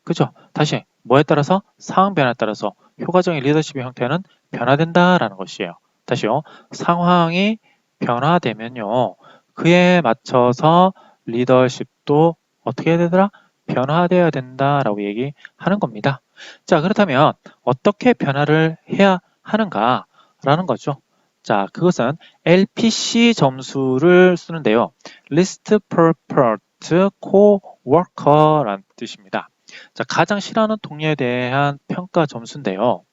[SPEAKER 1] 그죠? 다시 뭐에 따라서? 상황 변화에 따라서 효과적인 리더십의 형태는 변화된다라는 것이에요. 다시요. 상황이 변화되면요. 그에 맞춰서 리더십도 어떻게 해야 되더라? 변화돼야 된다라고 얘기하는 겁니다. 자, 그렇다면 어떻게 변화를 해야 하는가라는 거죠. 자, 그것은 LPC 점수를 쓰는데요. Least Preferred Co-worker라는 뜻입니다. 자, 가장 싫어하는 동료에 대한 평가 점수인데요.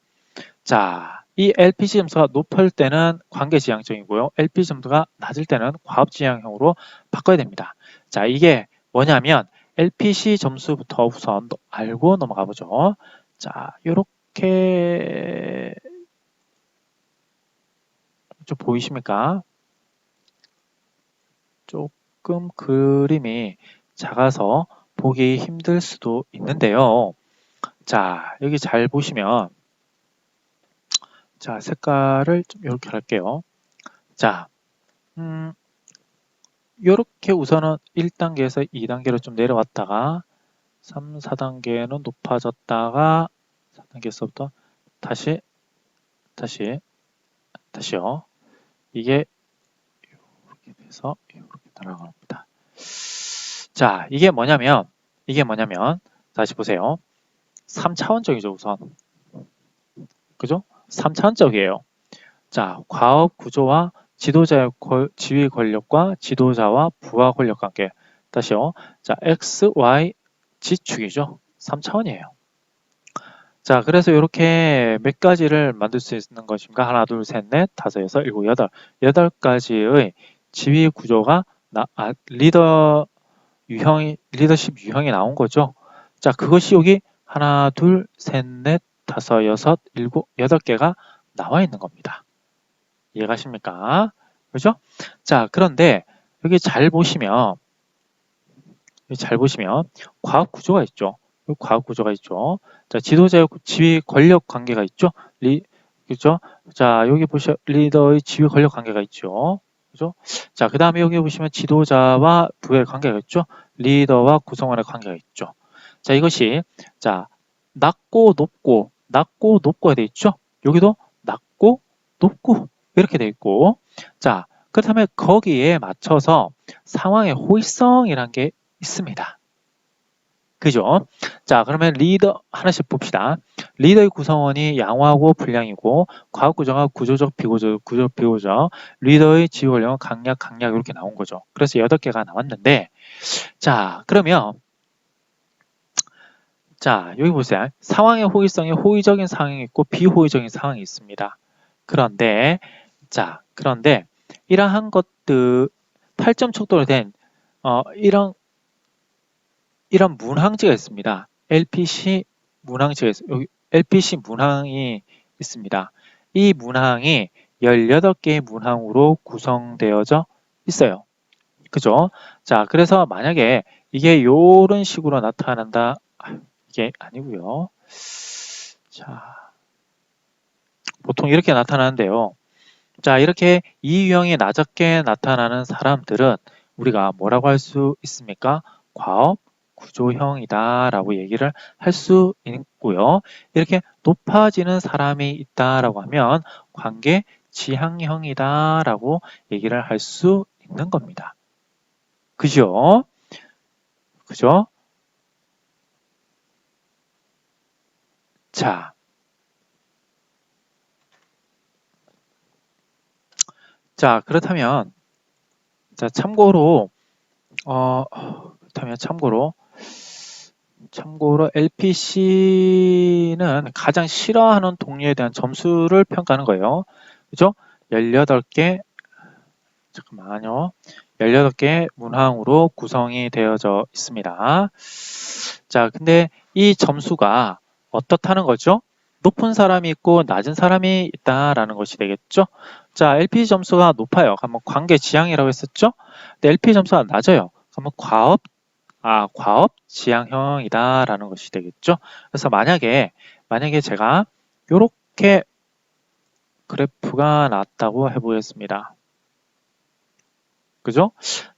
[SPEAKER 1] 자, 이 LPC 점수가 높을 때는 관계지향적이고요. LPC 점수가 낮을 때는 과업지향형으로 바꿔야 됩니다. 자, 이게 뭐냐면 LPC 점수부터 우선 알고 넘어가 보죠. 자, 요렇게 좀 보이십니까? 조금 그림이 작아서 보기 힘들 수도 있는데요. 자, 여기 잘 보시면 자, 색깔을 좀 이렇게 할게요. 자, 이렇게 우선은 1단계에서 2단계로 좀 내려왔다가 3, 4단계는 높아졌다가 4단계에서부터 다시요. 이게 이렇게 돼서 이렇게 날아갑니다. 자, 이게 뭐냐면 다시 보세요. 3차원적이죠, 우선. 그죠? 3차원적이에요. 자, 과업 구조와 지도자의 지위 권력과 지도자와 부하 권력 관계. 다시요. 자, X, Y, G축이죠. 3차원이에요. 자, 그래서 이렇게 몇 가지를 만들 수 있는 것인가? 하나, 둘, 셋, 넷, 다섯, 여섯, 일곱, 여덟. 8가지의 지위 구조가 리더십 유형이 나온 거죠. 자, 그것이 여기 하나, 둘, 셋, 넷, 다섯, 여섯, 일곱, 8개가 나와 있는 겁니다. 이해가십니까? 그죠? 자, 그런데 여기 잘 보시면 과학 구조가 있죠. 과학 구조가 있죠. 자, 지도자의 지위 권력 관계가 있죠. 그죠? 자, 여기 보시면 리더의 지위 권력 관계가 있죠. 그죠? 자, 그 다음에 여기 보시면 지도자와 부의 관계가 있죠. 리더와 구성원의 관계가 있죠. 자, 이것이 자, 낮고 높고가 돼 있죠. 여기도 낮고 높고 이렇게 돼 있고, 자, 그렇다면 거기에 맞춰서 상황의 호의성이란 게 있습니다. 그죠? 자, 그러면 리더 하나씩 봅시다. 리더의 구성원이 양호하고 불량이고, 과학 구조가 구조적, 비구조적, 리더의 지휘 권력은 강약 이렇게 나온 거죠. 그래서 8개가 나왔는데, 자, 그러면 자, 여기 보세요. 상황의 호의성에 호의적인 상황이 있고 비호의적인 상황이 있습니다. 그런데 이러한 것들 8점 척도로 된 이런 문항지가 있습니다. LPC 문항지가 있어요. 여기 LPC 문항이 있습니다. 이 문항이 18개의 문항으로 구성되어져 있어요. 그죠? 자, 그래서 만약에 이게 이런 식으로 나타난다. 이게 아니고요. 자, 보통 이렇게 나타나는데요. 자, 이렇게 이 유형이 낮게 나타나는 사람들은 우리가 뭐라고 할 수 있습니까? 과업 구조형이다 라고 얘기를 할 수 있고요. 이렇게 높아지는 사람이 있다라고 하면 관계 지향형이다 라고 얘기를 할 수 있는 겁니다. 그죠? 그죠? 자, 그렇다면 자, 참고로 LPC는 가장 싫어하는 동료에 대한 점수를 평가하는 거예요. 그죠? 18개, 잠깐만요. 18개 문항으로 구성이 되어져 있습니다. 자, 근데 이 점수가 어떻다는 거죠? 높은 사람이 있고 낮은 사람이 있다라는 것이 되겠죠? 자, LPC 점수가 높아요. 그러면 관계 지향이라고 했었죠? 근데 LPC 점수가 낮아요. 그러면 과업 지향형이다라는 것이 되겠죠. 그래서 만약에 제가 이렇게 그래프가 났다고 해보겠습니다. 그죠?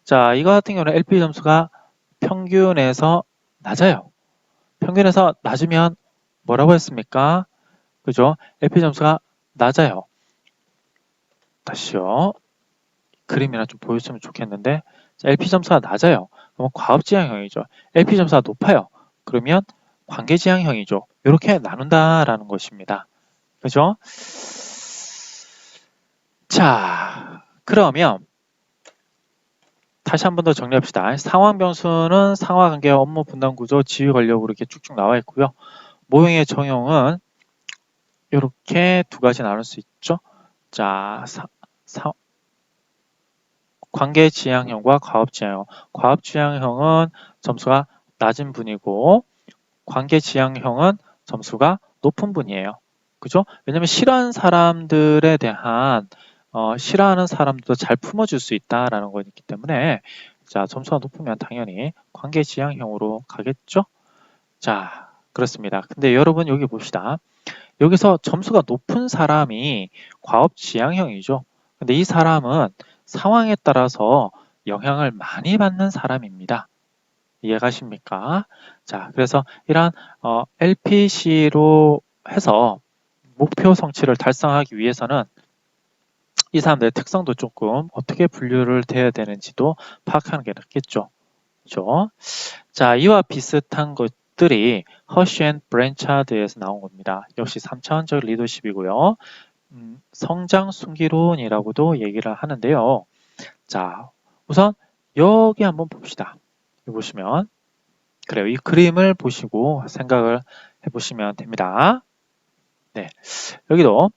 [SPEAKER 1] 자, 이거 같은 경우는 LP 점수가 평균에서 낮아요. 평균에서 낮으면 뭐라고 했습니까? 그죠? LP 점수가 낮아요. 다시요. 그림이나 좀 보였으면 좋겠는데, 자, LP 점수가 낮아요. 그러면 과업지향형이죠. LP 점수가 높아요. 그러면 관계지향형이죠. 이렇게 나눈다라는 것입니다. 그죠? 자, 그러면 다시 한 번 더 정리합시다. 상황 변수는 상하 관계, 업무 분담 구조, 지휘 권력으로 이렇게 쭉쭉 나와 있고요. 모형의 정형은 이렇게 두 가지 나눌 수 있죠. 자, 관계 지향형과 과업 지향형. 과업 지향형은 점수가 낮은 분이고 관계 지향형은 점수가 높은 분이에요. 그죠? 왜냐면 싫어하는 사람들에 대한 싫어하는 사람들도 잘 품어줄 수 있다라는 거기 때문에 자, 점수가 높으면 당연히 관계 지향형으로 가겠죠? 자, 그렇습니다. 근데 여러분 여기 봅시다. 여기서 점수가 높은 사람이 과업 지향형이죠. 근데 이 사람은 상황에 따라서 영향을 많이 받는 사람입니다. 이해가십니까? 자, 그래서 이러한 LPC로 해서 목표 성취를 달성하기 위해서는 이 사람들의 특성도 조금 어떻게 분류를 돼야 되는지도 파악하는 게 낫겠죠. 그렇죠? 자, 이와 비슷한 것들이 허쉬 앤 브랜차드에서 나온 겁니다. 역시 3차원적 리더십이고요. 성장 순기론이라고도 얘기를 하는데요. 자, 우선 여기 한번 봅시다. 여기 보시면 그래요. 이 그림을 보시고 생각을 해보시면 됩니다. 네, 여기도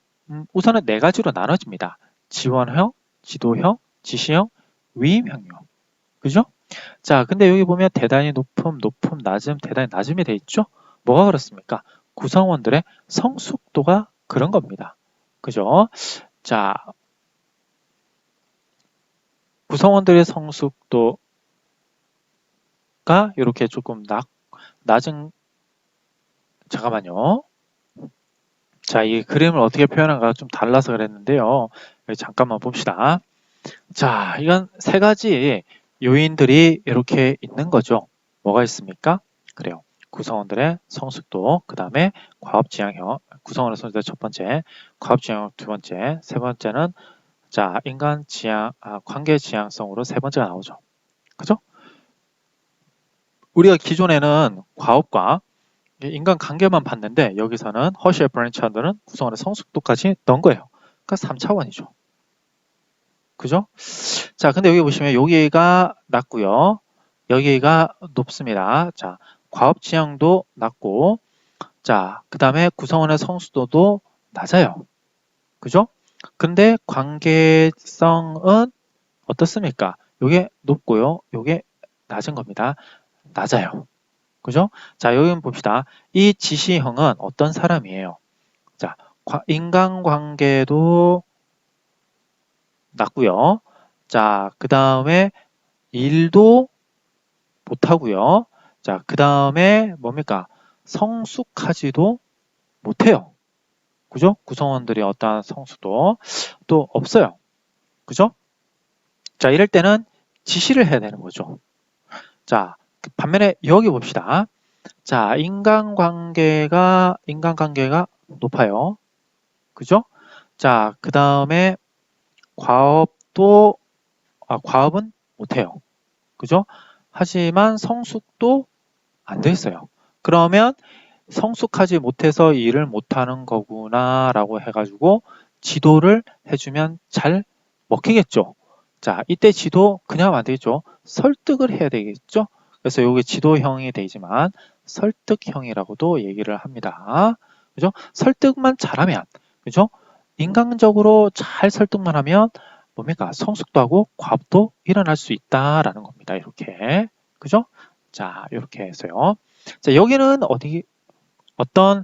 [SPEAKER 1] 우선은 네 가지로 나눠집니다. 지원형, 지도형, 지시형, 위임형이요. 그죠? 자, 근데 여기 보면 대단히 높음, 높음, 낮음, 대단히 낮음이 돼 있죠? 뭐가 그렇습니까? 구성원들의 성숙도가 그런 겁니다. 그죠? 자, 구성원들의 성숙도가 이렇게 조금 낮은, 잠깐만요. 자, 이 그림을 어떻게 표현한가 좀 달라서 그랬는데요. 여기 잠깐만 봅시다. 자, 이건 세 가지 요인들이 이렇게 있는 거죠. 뭐가 있습니까? 그래요. 구성원들의 성숙도, 그 다음에 과업지향형, 구성원의 성숙도 첫 번째, 과업지향형 두 번째, 세 번째는 자, 인간 지향, 관계 지향성으로 세 번째가 나오죠. 그죠? 우리가 기존에는 과업과 인간 관계만 봤는데 여기서는 허쉬의 브랜치한들은 구성원의 성숙도까지 넣은 거예요. 그러니까 3차원이죠. 그죠? 자, 근데 여기 보시면 여기가 낮고요. 여기가 높습니다. 자, 과업 지향도 낮고, 자, 그 다음에 구성원의 성숙도도 낮아요. 그죠? 근데 관계성은 어떻습니까? 요게 높고요. 요게 낮은 겁니다. 낮아요. 그죠? 자, 여기 봅시다. 이 지시형은 어떤 사람이에요? 자, 인간관계도 낮고요. 자, 그 다음에 일도 못하고요. 자, 그 다음에 뭡니까? 성숙하지도 못해요. 그죠? 구성원들이 어떠한 성수도 또 없어요. 그죠? 자, 이럴 때는 지시를 해야 되는 거죠. 자, 반면에 여기 봅시다. 자, 인간관계가 높아요. 그죠? 자, 그 다음에 과업은 못해요. 그죠? 하지만 성숙도 안 돼 있어요. 그러면 성숙하지 못해서 일을 못하는 거구나 라고 해가지고 지도를 해주면 잘 먹히겠죠. 자, 이때 지도 그냥 하면 안 되겠죠. 설득을 해야 되겠죠. 그래서 이게 지도형이 되지만 설득형이라고도 얘기를 합니다. 그죠? 설득만 잘하면, 그죠? 인간적으로 잘 설득만 하면 뭡니까? 성숙도 하고 과업도 일어날 수 있다라는 겁니다. 이렇게. 그죠? 자, 이렇게 해서요. 자, 여기는 어떤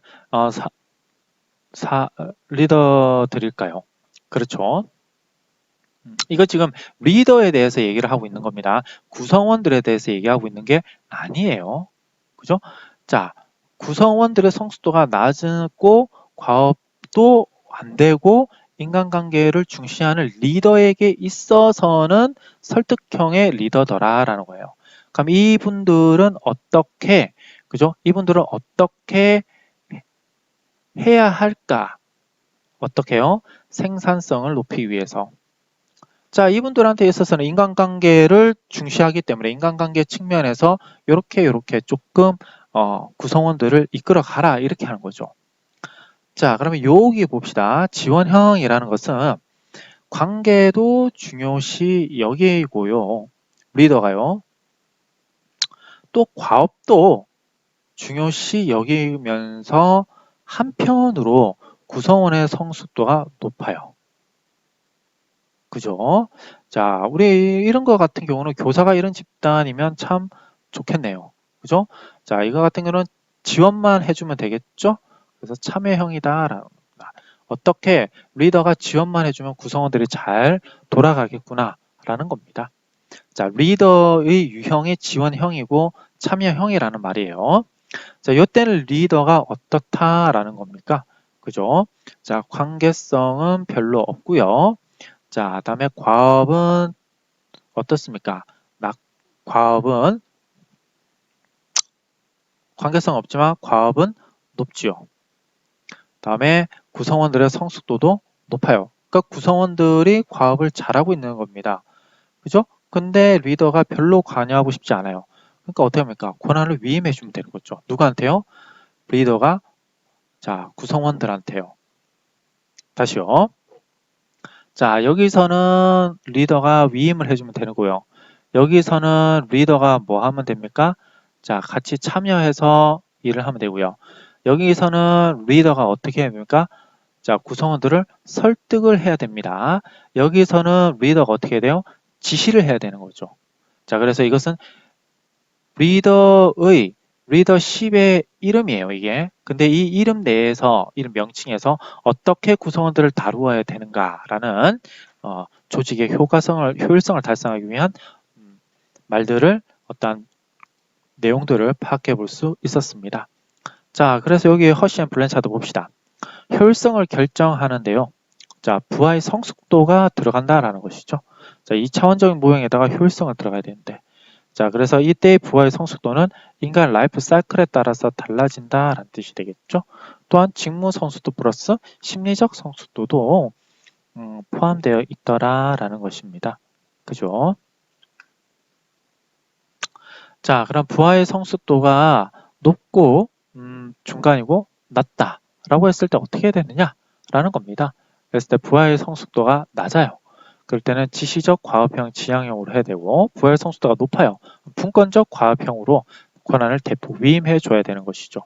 [SPEAKER 1] 리더들일까요? 그렇죠. 이거 지금 리더에 대해서 얘기를 하고 있는 겁니다. 구성원들에 대해서 얘기하고 있는 게 아니에요. 그죠? 자, 구성원들의 성숙도가 낮고 과업도 안 되고 인간관계를 중시하는 리더에게 있어서는 설득형의 리더더라라는 거예요. 그럼 이분들은 어떻게, 그죠? 이분들은 어떻게 해야 할까? 어떻게요? 생산성을 높이기 위해서. 자, 이분들한테 있어서는 인간관계를 중시하기 때문에 인간관계 측면에서 요렇게 조금 구성원들을 이끌어 가라 이렇게 하는 거죠. 자, 그러면 여기 봅시다. 지원형이라는 것은 관계도 중요시 여기고요. 리더가요. 또 과업도 중요시 여기면서 한편으로 구성원의 성숙도가 높아요. 그죠? 자, 우리 이런 거 같은 경우는 교사가 이런 집단이면 참 좋겠네요. 그죠? 자, 이거 같은 경우는 지원만 해주면 되겠죠? 그래서 참여형이다라는 겁니다. 어떻게 리더가 지원만 해주면 구성원들이 잘 돌아가겠구나라는 겁니다. 자, 리더의 유형이 지원형이고 참여형이라는 말이에요. 자, 이때는 리더가 어떻다라는 겁니까? 그죠? 자, 관계성은 별로 없고요. 자, 다음에 과업은 어떻습니까? 과업은 관계성 없지만 과업은 높지요. 다음에 구성원들의 성숙도도 높아요. 그러니까 구성원들이 과업을 잘하고 있는 겁니다. 그죠? 근데 리더가 별로 관여하고 싶지 않아요. 그러니까 어떻게 합니까? 권한을 위임해 주면 되는 거죠. 누구한테요? 리더가 자, 구성원들한테요. 다시요. 자, 여기서는 리더가 위임을 해주면 되고요. 여기서는 리더가 뭐 하면 됩니까? 자, 같이 참여해서 일을 하면 되고요. 여기서는 리더가 어떻게 해야 됩니까? 자, 구성원들을 설득을 해야 됩니다. 여기서는 리더가 어떻게 해야 돼요? 지시를 해야 되는 거죠. 자, 그래서 이것은 리더십의 이름이에요, 이게. 근데 이 이름 내에서, 이름 명칭에서 어떻게 구성원들을 다루어야 되는가라는 조직의 효율성을 달성하기 위한 말들을 어떤 내용들을 파악해 볼 수 있었습니다. 자, 그래서 여기 허쉬 앤 블렌차드 봅시다. 효율성을 결정하는데요. 자, 부하의 성숙도가 들어간다라는 것이죠. 자, 2차원적인 모형에다가 효율성을 들어가야 되는데. 자, 그래서 이때의 부하의 성숙도는 인간 라이프 사이클에 따라서 달라진다라는 뜻이 되겠죠. 또한 직무 성숙도 플러스 심리적 성숙도도 포함되어 있더라라는 것입니다. 그죠? 자, 그럼 부하의 성숙도가 높고 중간이고 낮다라고 했을 때 어떻게 해야 되느냐라는 겁니다. 그랬을 때 부하의 성숙도가 낮아요. 그럴 때는 지시적 과업형 지향형으로 해야 되고 부하의 성숙도가 높아요. 분권적 과업형으로 권한을 대폭 위임해 줘야 되는 것이죠.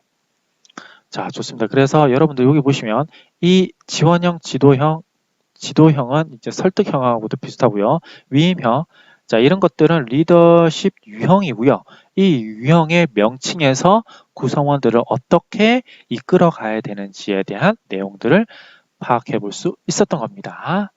[SPEAKER 1] 자, 좋습니다. 그래서 여러분들 여기 보시면 이 지원형, 지도형은 이제 설득형하고도 비슷하고요. 위임형, 자, 이런 것들은 리더십 유형이고요. 이 유형의 명칭에서 구성원들을 어떻게 이끌어 가야 되는지에 대한 내용들을 파악해 볼 수 있었던 겁니다.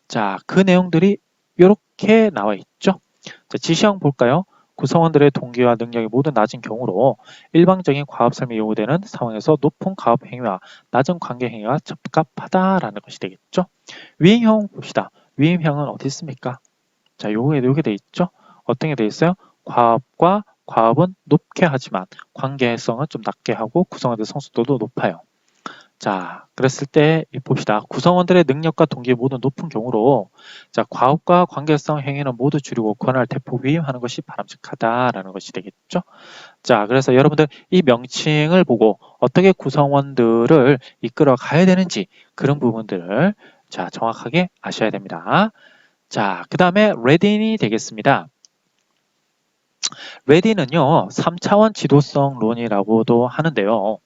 [SPEAKER 1] 자, 그 내용들이 이렇게 나와 있죠. 자, 지시형 볼까요? 구성원들의 동기와 능력이 모두 낮은 경우로 일방적인 과업 설명이 요구되는 상황에서 높은 과업 행위와 낮은 관계 행위가 적합하다라는 것이 되겠죠. 위임형 봅시다. 위임형은 어디 있습니까? 자, 요게 돼 있죠. 어떤 게 돼 있어요? 과업과 과업은 높게 하지만 관계성은 좀 낮게 하고 구성원들의 성숙도도 높아요. 자, 그랬을 때 봅시다. 구성원들의 능력과 동기 모두 높은 경우로 자, 과업과 관계성 행위는 모두 줄이고 권한을 대폭 위임하는 것이 바람직하다라는 것이 되겠죠. 자, 그래서 여러분들 이 명칭을 보고 어떻게 구성원들을 이끌어 가야 되는지 그런 부분들을 자, 정확하게 아셔야 됩니다. 자, 그 다음에 레딘이 되겠습니다. 레딘은요, 3차원 지도성론이라고도 하는데요.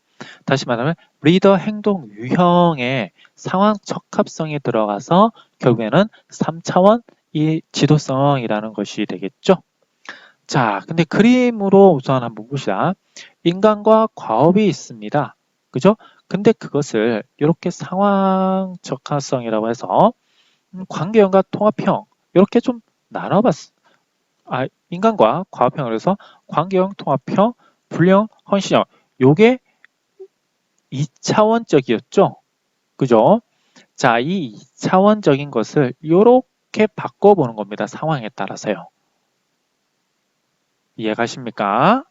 [SPEAKER 1] 다시 말하면 리더 행동 유형의 상황 적합성이 들어가서 결국에는 3차원 이 지도성이라는 것이 되겠죠. 자, 근데 그림으로 우선 한번 봅시다. 인간과 과업이 있습니다. 그죠? 근데 그것을 이렇게 상황 적합성이라고 해서 관계형과 통합형 이렇게 좀 나눠봤어. 인간과 과업형을 해서 관계형, 통합형, 불령, 헌신형 요게 2차원적이었죠. 그죠? 자, 이 2차원적인 것을 이렇게 바꿔보는 겁니다. 상황에 따라서요. 이해가십니까?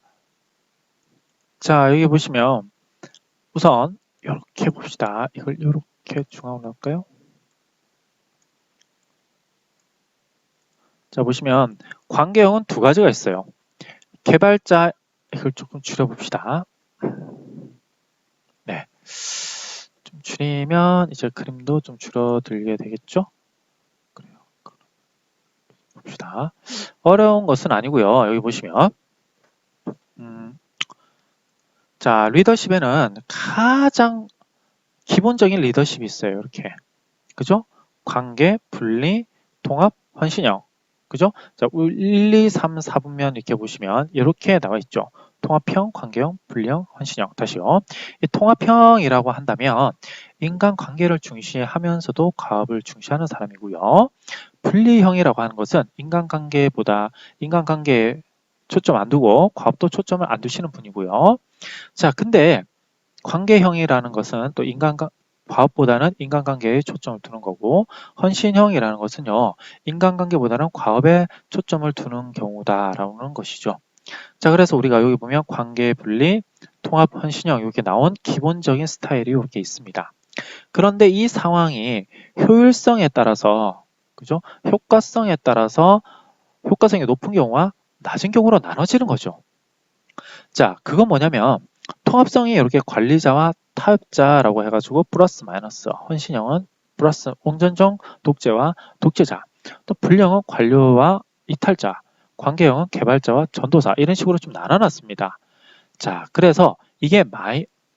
[SPEAKER 1] 자, 여기 보시면 우선 이렇게 봅시다. 이걸 이렇게 중앙으로 할까요? 자, 보시면 관계형은 두 가지가 있어요. 개발자, 이걸 조금 줄여봅시다. 네. 좀 줄이면 이제 그림도 좀 줄어들게 되겠죠? 그래요. 봅시다. 어려운 것은 아니고요. 여기 보시면 자, 리더십에는 가장 기본적인 리더십이 있어요. 이렇게. 그죠? 관계, 분리, 통합, 헌신형. 그죠? 자, 1, 2, 3, 4분면 이렇게 보시면 이렇게 나와 있죠. 통합형, 관계형, 분리형, 헌신형. 다시요. 이 통합형이라고 한다면 인간 관계를 중시하면서도 과업을 중시하는 사람이고요. 분리형이라고 하는 것은 인간관계에 초점 안 두고 과업도 초점을 안 두시는 분이고요. 자, 근데 관계형이라는 것은 또 과업보다는 인간관계에 초점을 두는 거고 헌신형이라는 것은요. 인간관계보다는 과업에 초점을 두는 경우다라는 것이죠. 자, 그래서 우리가 여기 보면 관계 분리, 통합, 헌신형 이렇게 나온 기본적인 스타일이 이렇게 있습니다. 그런데 이 상황이 효율성에 따라서 그죠? 효과성에 따라서 효과성이 높은 경우와 낮은 경우로 나눠지는 거죠. 자, 그건 뭐냐면 통합성이 이렇게 관리자와 타협자라고 해가지고 플러스 마이너스 헌신형은 플러스 온전적 독재와 독재자, 또 불령은 관료와 이탈자, 관계형은 개발자와 전도사 이런 식으로 좀 나눠놨습니다. 자, 그래서 이게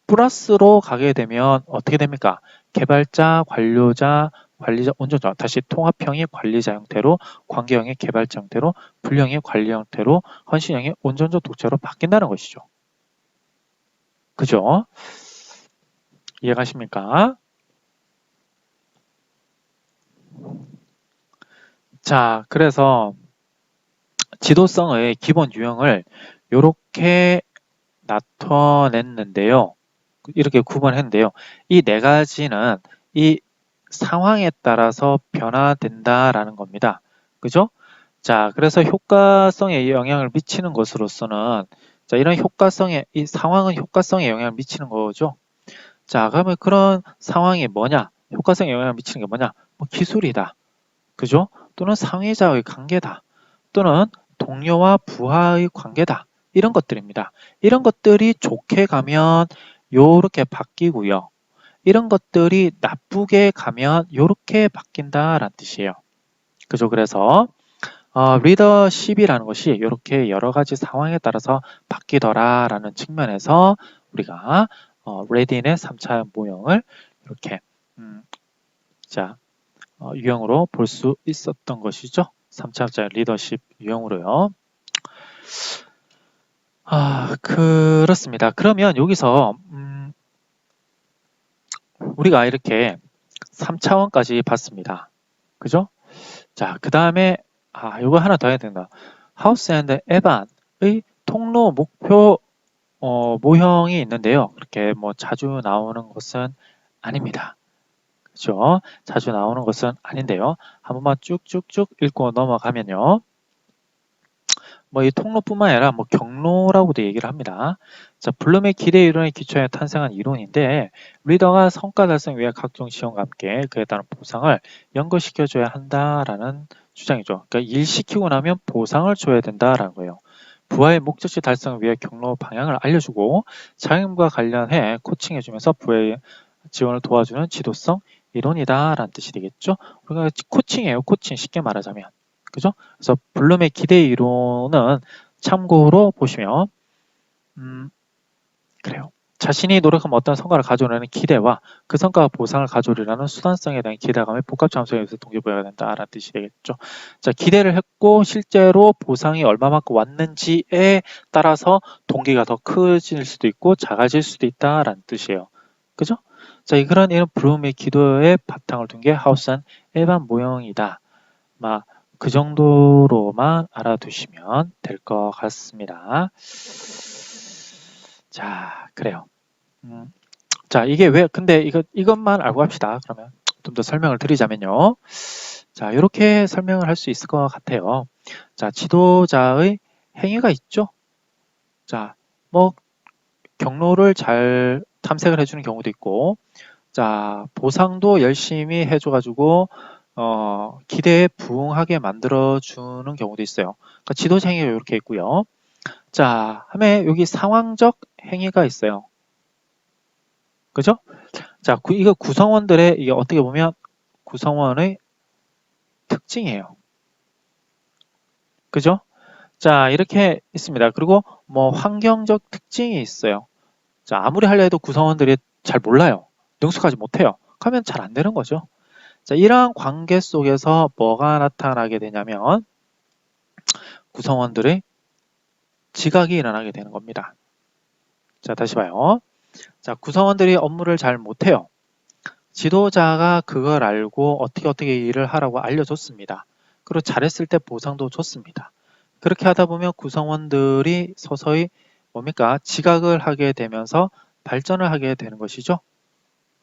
[SPEAKER 1] 플러스로 가게 되면 어떻게 됩니까? 개발자, 관료자, 관리자, 온전자 다시 통합형이 관리자 형태로, 관계형이 개발자 형태로, 불령이 관리 형태로, 헌신형이 온전적 독재로 바뀐다는 것이죠. 그죠? 이해가십니까? 자, 그래서 지도성의 기본 유형을 이렇게 나타냈는데요. 이렇게 구분했는데요. 이 네 가지는 이 상황에 따라서 변화된다라는 겁니다. 그죠? 자, 그래서 효과성에 영향을 미치는 것으로서는 자, 이런 이 상황은 효과성에 영향을 미치는 거죠. 자, 그러면 그런 상황이 뭐냐? 효과성에 영향을 미치는 게 뭐냐? 뭐 기술이다. 그죠? 또는 상위자의 관계다. 또는 동료와 부하의 관계다. 이런 것들입니다. 이런 것들이 좋게 가면 요렇게 바뀌고요. 이런 것들이 나쁘게 가면 요렇게 바뀐다라는 뜻이에요. 그죠? 그래서 리더십이라는 것이 이렇게 여러 가지 상황에 따라서 바뀌더라라는 측면에서 우리가 레딘의 3차 모형을 이렇게 자 유형으로 볼 수 있었던 것이죠. 3차 리더십 유형으로요. 그렇습니다. 그러면 여기서 우리가 이렇게 3차원까지 봤습니다. 그죠? 자, 그 다음에 이거 하나 더 해야 된다. 하우스 앤드 에반의 통로 목표 모형이 있는데요. 그렇게 뭐 자주 나오는 것은 아닙니다. 그죠? 자주 나오는 것은 아닌데요. 한 번만 쭉쭉쭉 읽고 넘어가면요. 뭐 이 통로뿐만 아니라 뭐 경로라고도 얘기를 합니다. 자, 블룸의 기대 이론에 기초해 탄생한 이론인데 리더가 성과 달성 위해 각종 지원과 함께 그에 따른 보상을 연결시켜줘야 한다라는 주장이죠. 그러니까 일 시키고 나면 보상을 줘야 된다라는 거예요. 부하의 목적지 달성을 위해 경로 방향을 알려주고 자격과 관련해 코칭해주면서 부하의 지원을 도와주는 지도성 이론이다라는 뜻이 되겠죠. 우리가 코칭이에요. 코칭 쉽게 말하자면. 그죠? 그래서 블룸의 기대 이론은 참고로 보시면 그래요. 자신이 노력하면 어떤 성과를 가져오려는 기대와 그 성과가 보상을 가져오려는 수단성에 대한 기대감의 복합 참수에 의해서 동기부여가 된다라는 뜻이 되겠죠. 자, 기대를 했고 실제로 보상이 얼마만큼 왔는지에 따라서 동기가 더 커질 수도 있고 작아질 수도 있다라는 뜻이에요. 그죠? 자, 그런 이런 블룸의 기도에 바탕을 둔 게 하우스한 일반 모형이다. 그 정도로만 알아두시면 될 것 같습니다. 자, 그래요. 자, 이게 근데 이것만 알고 합시다. 그러면 좀 더 설명을 드리자면요. 자, 이렇게 설명을 할 수 있을 것 같아요. 자, 지도자의 행위가 있죠. 자, 뭐, 경로를 잘 탐색을 해주는 경우도 있고, 자, 보상도 열심히 해줘가지고, 기대에 부응하게 만들어주는 경우도 있어요. 그러니까 지도자 행위가 이렇게 있고요. 자, 하면 여기 상황적 행위가 있어요. 그죠? 자, 이거 구성원들의 이게 어떻게 보면 구성원의 특징이에요. 그죠? 자, 이렇게 있습니다. 그리고 뭐 환경적 특징이 있어요. 자, 아무리 하려 해도 구성원들이 잘 몰라요. 능숙하지 못해요. 그러면 잘 안 되는 거죠. 자, 이러한 관계 속에서 뭐가 나타나게 되냐면 구성원들의 지각이 일어나게 되는 겁니다. 자, 다시 봐요. 자, 구성원들이 업무를 잘 못해요. 지도자가 그걸 알고 어떻게 일을 하라고 알려줬습니다. 그리고 잘했을 때 보상도 줬습니다. 그렇게 하다 보면 구성원들이 서서히 뭡니까? 지각을 하게 되면서 발전을 하게 되는 것이죠.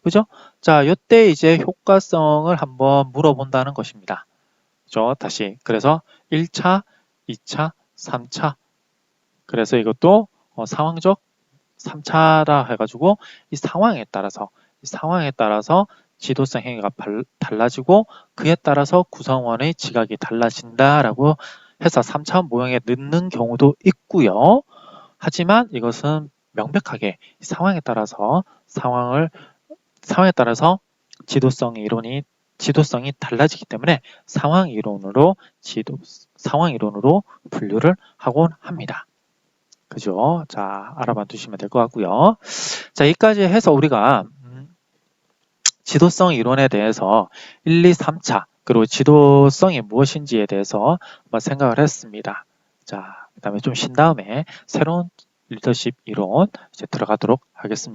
[SPEAKER 1] 그죠? 자, 이때 이제 효과성을 한번 물어본다는 것입니다. 그죠? 다시. 그래서 1차, 2차, 3차. 그래서 이것도 상황적 3차라 해가지고 이 상황에 따라서 지도성 행위가 달라지고 그에 따라서 구성원의 지각이 달라진다라고 해서 3차원 모형에 넣는 경우도 있고요. 하지만 이것은 명백하게 상황에 따라서 지도성이 달라지기 때문에 상황 이론으로 분류를 하곤 합니다. 그죠? 자, 알아봐 두시면 될 것 같고요. 자, 여기까지 해서 우리가 지도성 이론에 대해서 1, 2, 3차 그리고 지도성이 무엇인지에 대해서 한번 생각을 했습니다. 자, 그 다음에 좀 쉰 다음에 새로운 리더십 이론 이제 들어가도록 하겠습니다.